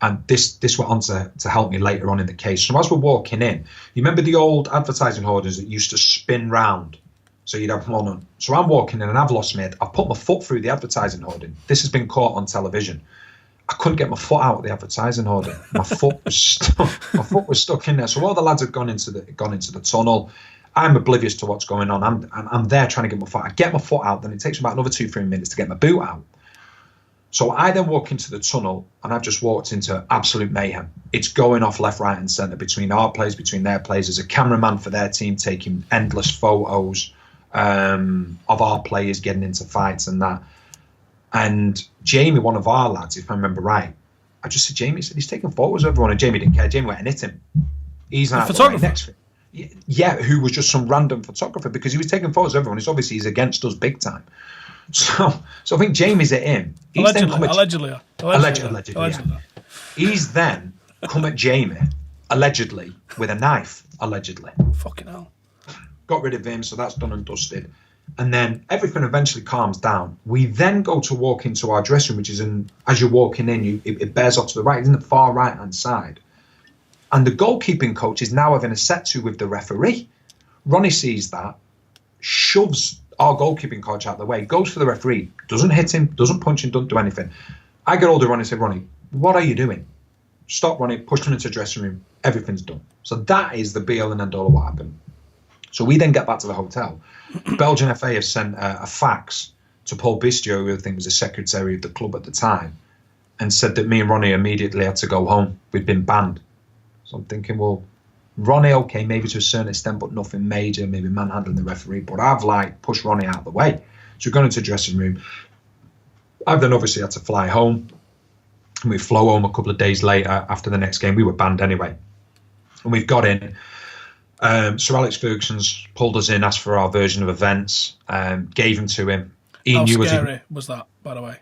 And this went on to help me later on in the case. So as we're walking in, you remember the old advertising hoarders that used to spin round? So you'd have one on. So I'm walking in and I've lost it. I've put my foot through the advertising hoarding. This has been caught on television. I couldn't get my foot out of the advertising hoarding. My foot was stuck. My foot was stuck in there. So all the lads had gone into the tunnel. I'm oblivious to what's going on. I'm there trying to get my foot. I get my foot out, then it takes about another 2-3 minutes to get my boot out. So I then walk into the tunnel, and I've just walked into absolute mayhem. It's going off left, right, and centre between our players, between their players. There's a cameraman for their team taking endless photos of our players getting into fights and that. And Jamie, one of our lads, if I remember right, I just said, Jamie, said he's taking photos of everyone, and Jamie didn't care. Jamie went and hit him. He's not photographer next. Yeah, who was just some random photographer, because he was taking photos of everyone. He's against us big time. So I think Jamie's at him. Allegedly. Yeah. He's then come at Jamie, allegedly, with a knife, allegedly. Fucking hell. Got rid of him, so that's done and dusted. And then everything eventually calms down. We then go to walk into our dressing room, which is as you're walking in, it bears off to the right. It's in the far right-hand side. And the goalkeeping coach is now having a set-to with the referee. Ronnie sees that, shoves our goalkeeping coach out of the way, goes for the referee, doesn't hit him, doesn't punch him, doesn't do anything. I get older, Ronnie, and say, Ronnie, what are you doing? Stop, Ronnie, push him into the dressing room, everything's done. So that is the be-all and end-all of what happened. So we then get back to the hotel. Belgian FA have sent a fax to Paul Bistio, who I think was the secretary of the club at the time, and said that me and Ronnie immediately had to go home. We'd been banned. So I'm thinking, well, Ronnie, okay, maybe to a certain extent, but nothing major, maybe manhandling the referee. But I've pushed Ronnie out of the way. So we've gone into the dressing room. I've then obviously had to fly home. And we flew home a couple of days later after the next game. We were banned anyway. And we've got in. Sir Alex Ferguson's pulled us in, asked for our version of events, gave them to him. How scary was that, by the way?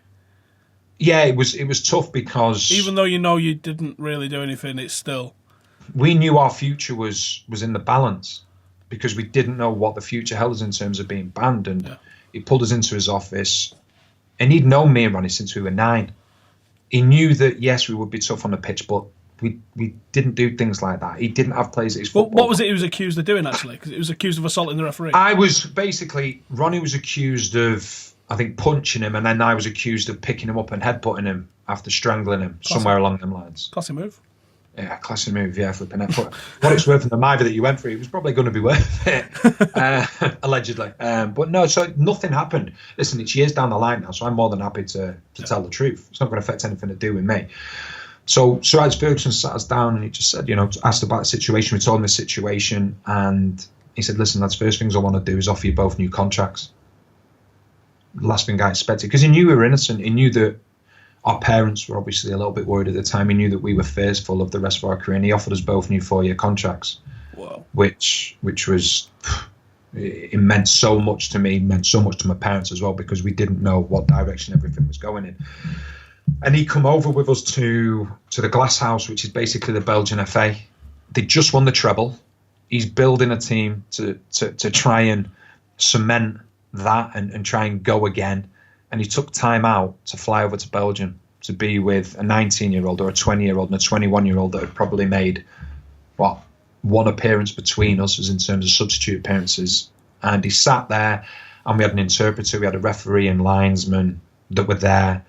Yeah, it was tough because... Even though you didn't really do anything, it's still... We knew our future was in the balance, because we didn't know what the future held us in terms of being banned. And he pulled us into his office, and he'd known me and Ronnie since we were 9. He knew that, yes, we would be tough on the pitch, but we didn't do things like that. He didn't have plays at his football. What was it he was accused of doing, actually? Because it was accused of assaulting the referee. Ronnie was accused of, I think, punching him, and then I was accused of picking him up and headbutting him after strangling him, somewhere along them lines. Classy move. Yeah, classy move, yeah, flipping it. But what it's worth in the Miver that you went through, it was probably going to be worth it, allegedly. But no, so nothing happened. Listen, it's years down the line now, so I'm more than happy to tell the truth. It's not going to affect anything to do with me. So Sir Alex Ferguson sat us down and he just said, asked about the situation. We told him the situation, and he said, listen, lads, first things I want to do is offer you both new contracts. The last thing I expected, because he knew we were innocent. He knew that our parents were obviously a little bit worried at the time. He knew that we were fearful of the rest of our career, and he offered us both new 4-year contracts. Wow. Which was, it meant so much to me, meant so much to my parents as well, because we didn't know what direction everything was going in. And he come over with us to the Glass House, which is basically the Belgian FA. They just won the treble. He's building a team to try and cement that and try and go again. And he took time out to fly over to Belgium to be with a 19-year-old or a 20-year-old and a 21-year-old that had probably made, one appearance between us as in terms of substitute appearances. And he sat there, and we had an interpreter, we had a referee and linesman that were there,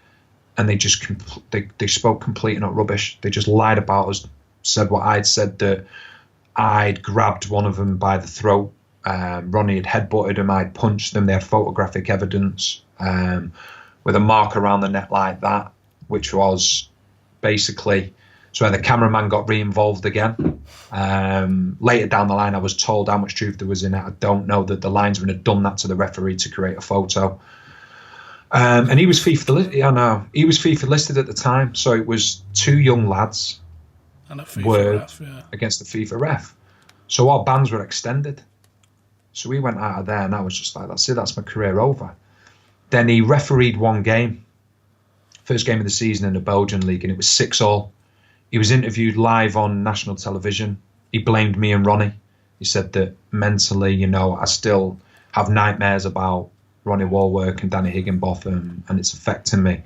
and they just they spoke complete and utter rubbish. They just lied about us, said what I'd said, that I'd grabbed one of them by the throat. Ronnie had headbutted him, I'd punched them. They had photographic evidence with a mark around the neck like that, which was basically So the cameraman got re-involved again. Later down the line, I was told how much truth there was in it. I don't know that the linesman had done that to the referee to create a photo. And he was FIFA listed at the time. So it was 2 young lads and a FIFA ref, yeah, against the FIFA ref. So our bans were extended. So we went out of there, and I was just like, that's it, that's my career over. Then he refereed one game, first game of the season in the Belgian league, and it was 6-6. He was interviewed live on national television. He blamed me and Ronnie. He said that mentally, I still have nightmares about Ronnie Warwick and Danny Higginbotham, and it's affecting me.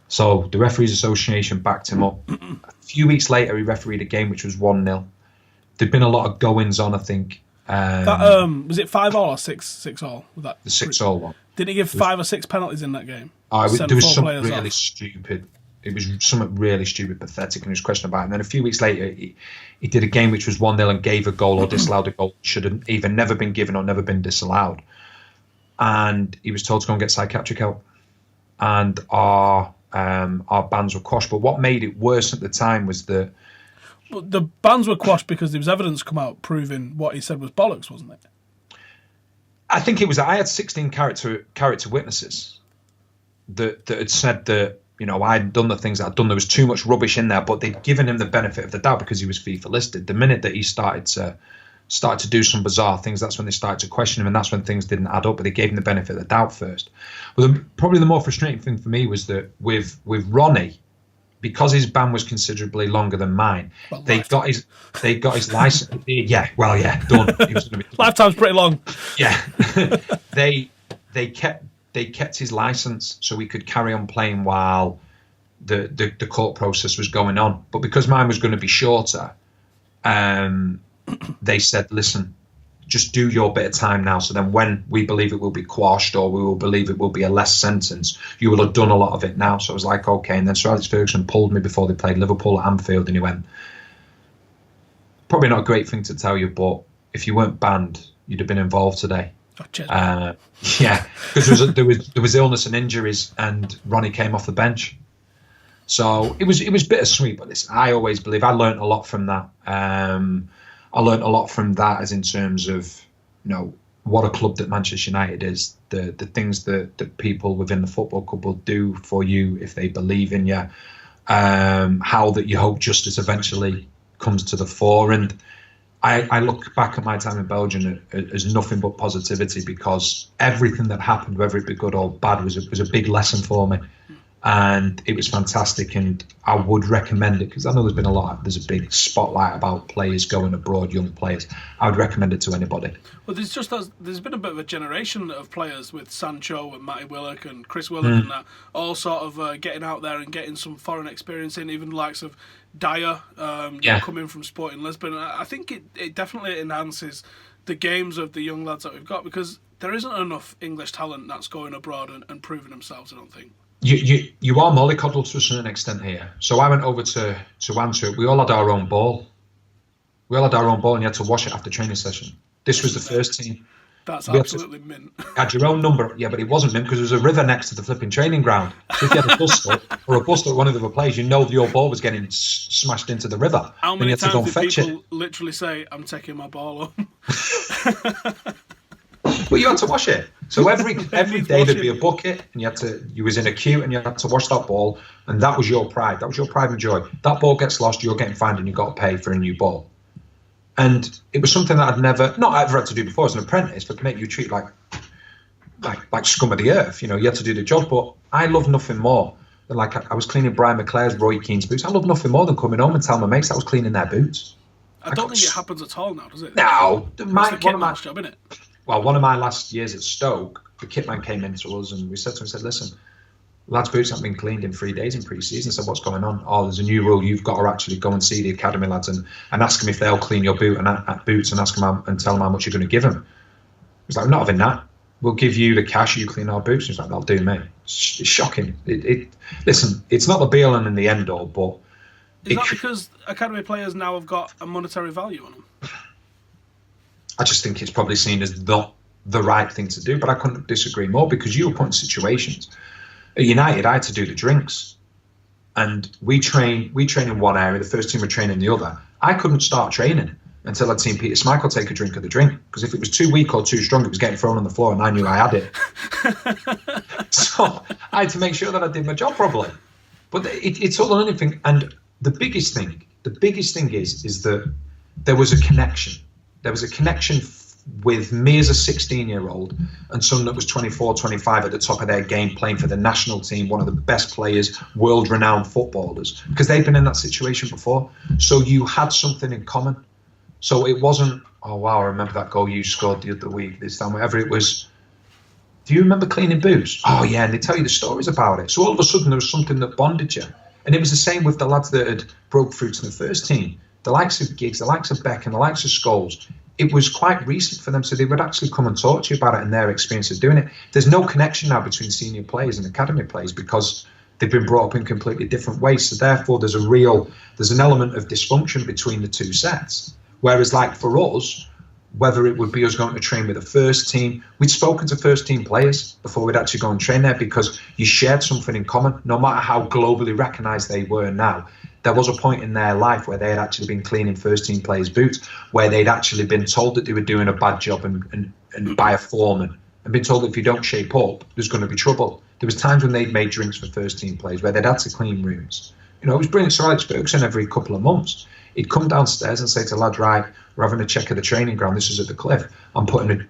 So the Referees Association backed him up. A few weeks later, he refereed a game which was 1-0. There'd been a lot of goings on, I think. Was it 5-5 or 6-6? The 6-6 one. Didn't he give 5 or 6 penalties in that game? There was something really stupid. It was something really stupid, pathetic, and he was questioned about it. And then a few weeks later, he did a game which was 1-0 and gave a goal or disallowed a goal should have either never been given or never been disallowed. And he was told to go and get psychiatric help. And our bans were quashed. But what made it worse at the time was that the bans were quashed because there was evidence come out proving what he said was bollocks, wasn't it? I think it was. I had 16 character witnesses that had said that I hadn't done the things that I'd done. There was too much rubbish in there, but they'd given him the benefit of the doubt because he was FIFA listed. The minute that he started to do some bizarre things, that's when they started to question him, and that's when things didn't add up. But they gave him the benefit of the doubt first. Well, probably the more frustrating thing for me was that with Ronnie, because his ban was considerably longer than mine, they got his license. Done. He was gonna be Lifetime's pretty long. Yeah, they kept his license so he could carry on playing while the court process was going on. But because mine was going to be shorter, they said, listen, just do your bit of time now. So then when we believe it will be quashed or we will believe it will be a less sentence, you will have done a lot of it now. So I was like, okay. And then Sir Alex Ferguson pulled me before they played Liverpool at Anfield, and he went, probably not a great thing to tell you, but if you weren't banned, you'd have been involved today. Oh, yeah, because there was illness and injuries, and Ronnie came off the bench. So it was bittersweet. But listen, I always believe I learned a lot from that. I learned a lot from that, as in terms of what a club that Manchester United is, the things that people within the football club will do for you if they believe in you, how that you hope justice eventually comes to the fore. And I look back at my time in Belgium as nothing but positivity, because everything that happened, whether it be good or bad, was a big lesson for me. And it was fantastic, and I would recommend it, because I know there's a big spotlight about players going abroad, young players. I would recommend it to anybody. Well, there's been a bit of a generation of players with Sancho and Matty Willock and Chris Willock and that, all sort of getting out there and getting some foreign experience in, even the likes of Dyer coming from Sporting Lisbon. I think it definitely enhances the games of the young lads that we've got, because there isn't enough English talent that's going abroad and proving themselves, I don't think. You are mollycoddled to a certain extent here. So I went over to Antwerp. We all had our own ball. And you had to wash it after training session. This was the first team. That's absolutely mint. Had your own number. Yeah, but it wasn't mint because there was a river next to the flipping training ground. So if you had a bust up or a bust up one of the other players, your ball was getting smashed into the river. How many times did people literally say, I'm taking my ball home? But you had to wash it. So every day there'd be a bucket, and you was in a queue, and you had to wash that ball, and that was your pride. That was your pride and joy. That ball gets lost, you're getting fined, and you got to pay for a new ball. And it was something that I'd never had to do before as an apprentice, but to make you treat like scum of the earth. You had to do the job. But I love nothing more than, I was cleaning Brian McClare's, Roy Keane's boots. I love nothing more than coming home and telling my mates I was cleaning their boots. I don't think it happens at all now, does it? No. It's the kitman's job, isn't it? Well, one of my last years at Stoke, the kitman came in to us, and we said to him, listen, lads' boots haven't been cleaned in 3 days in pre-season. I said, what's going on? Oh, there's a new rule. You've got to actually go and see the academy lads and ask them if they'll clean your boots and ask them and tell them how much you're going to give them. He was like, I'm not having that. We'll give you the cash, you clean our boots. He's like, that'll do me. It's shocking. Listen, it's not the be-all and the end-all, but... Is that because academy players now have got a monetary value on them? I just think it's probably seen as not the right thing to do, but I couldn't disagree more, because you were put in situations. At United, I had to do the drinks. and we train in one area, the first team would train in the other. I couldn't start training until I'd seen Peter Schmeichel take a drink of the drink, because if it was too weak or too strong, it was getting thrown on the floor, and I knew I had it. So I had to make sure that I did my job properly. But it's all or anything. And the biggest thing is that there was a connection. There was a connection with me as a 16-year-old and someone that was 24, 25 at the top of their game, playing for the national team, one of the best players, world-renowned footballers, because they've been in that situation before. So you had something in common. So it wasn't, oh, wow, I remember that goal you scored the other week, this time, whatever it was. Do you remember cleaning boots? Oh, yeah, and they tell you the stories about it. So all of a sudden there was something that bonded you. And it was the same with the lads that had broke through to the first team. The likes of Giggs, the likes of Beck, and the likes of Scholes. It was quite recent for them, so they would actually come and talk to you about it and their experience of doing it. There's no connection now between senior players and academy players because they've been brought up in completely different ways. So therefore, there's an element of dysfunction between the two sets. Whereas, like for us, whether it would be us going to train with the first team, we'd spoken to first team players before we'd actually go and train there because you shared something in common, no matter how globally recognised they were now. There was a point in their life where they had actually been cleaning first team players' boots, where they'd actually been told that they were doing a bad job and by a foreman, and been told that if you don't shape up, there's going to be trouble. There was times when they'd made drinks for first team players where they'd had to clean rooms. You know, it was brilliant. So Alex Ferguson, every couple of months, he'd come downstairs and say to the lad, right, we're having a check of the training ground. This is at the Cliff. I'm putting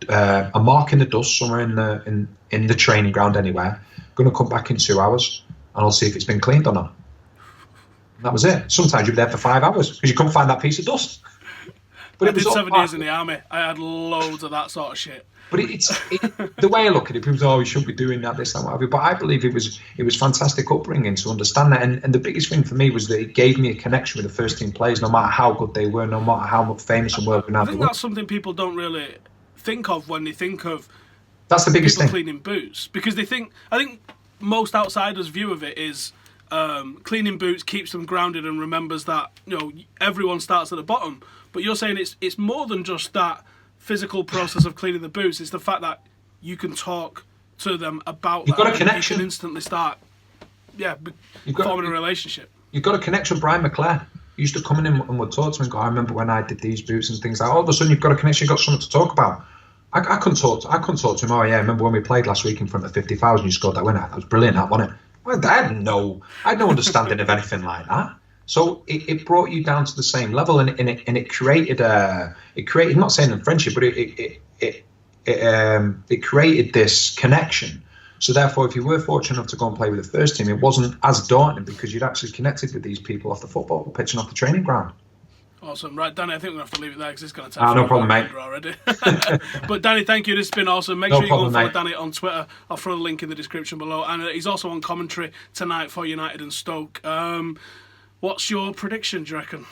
a mark in the dust somewhere in the training ground anywhere. I'm going to come back in 2 hours and I'll see if it's been cleaned or not. And that was it. Sometimes you'd be there for 5 hours because you couldn't find that piece of dust. But I did 7 years in the army. I had loads of that sort of shit. But the way I look at it, people say, oh, you shouldn't be doing that, this, that, whatever. But I believe it was fantastic upbringing to understand that. And the biggest thing for me was that it gave me a connection with the first team players, no matter how good they were, no matter how much famous and world-renowned they were. I think that's something people don't really think of when they think of that's the biggest people thing. Cleaning boots. Because I think most outsiders' view of it is cleaning boots keeps them grounded and remembers that, you know, everyone starts at the bottom. But you're saying it's more than just that physical process of cleaning the boots. It's the fact that you can talk to them about You've that. got a connection. You can instantly start, forming a relationship. You've got a connection with Brian McClare. He used to come in and would talk to me and go, I remember when I did these boots and things like that. All of a sudden you've got a connection, you've got something to talk about. I couldn't talk to him. Oh yeah, I remember when we played last week in front of 50,000, you scored that winner. That was brilliant, that, wasn't it? I had no understanding of anything like that. So it brought you down to the same level, and it created not saying a friendship, but it created this connection. So therefore, if you were fortunate enough to go and play with the first team, it wasn't as daunting because you'd actually connected with these people off the football pitch and off the training ground. Awesome. Right, Danny, I think we're going to have to leave it there because it's going to take no problem, mate. Already. But Danny, thank you. This has been awesome. Make sure you go and follow Danny on Twitter. I'll throw the link in the description below. And he's also on commentary tonight for United and Stoke. What's your prediction, do you reckon?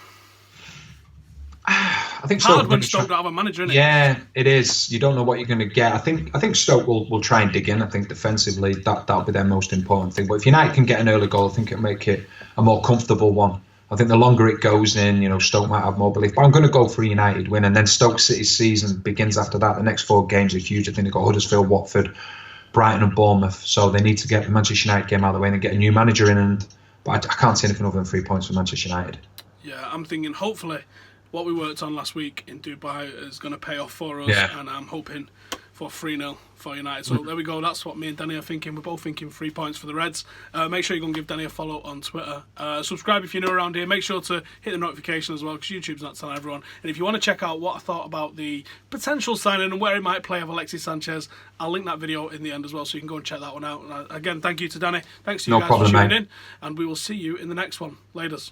I think hard when Stoke don't have a manager, isn't it? Yeah, it is. You don't know what you're going to get. I think Stoke will try and dig in. I think defensively that'll be their most important thing. But if United can get an early goal, I think it'll make it a more comfortable one. I think the longer it goes in, you know, Stoke might have more belief. But I'm going to go for a United win, and then Stoke City's season begins after that. The next 4 games are huge. I think they've got Huddersfield, Watford, Brighton, and Bournemouth. So they need to get the Manchester United game out of the way and then get a new manager in. But I can't see anything other than 3 points for Manchester United. Yeah, I'm thinking hopefully what we worked on last week in Dubai is going to pay off for us, and I'm hoping for 3-0 for United. So there we go. That's what me and Danny are thinking. We're both thinking 3 points for the Reds. Make sure you go and give Danny a follow on Twitter. Subscribe if you're new around here. Make sure to hit the notification as well because YouTube's not telling everyone. And if you want to check out what I thought about the potential signing and where he might play of Alexis Sanchez, I'll link that video in the end as well so you can go and check that one out. And again, thank you to Danny. Thanks to you guys for tuning in. And we will see you in the next one. Laters.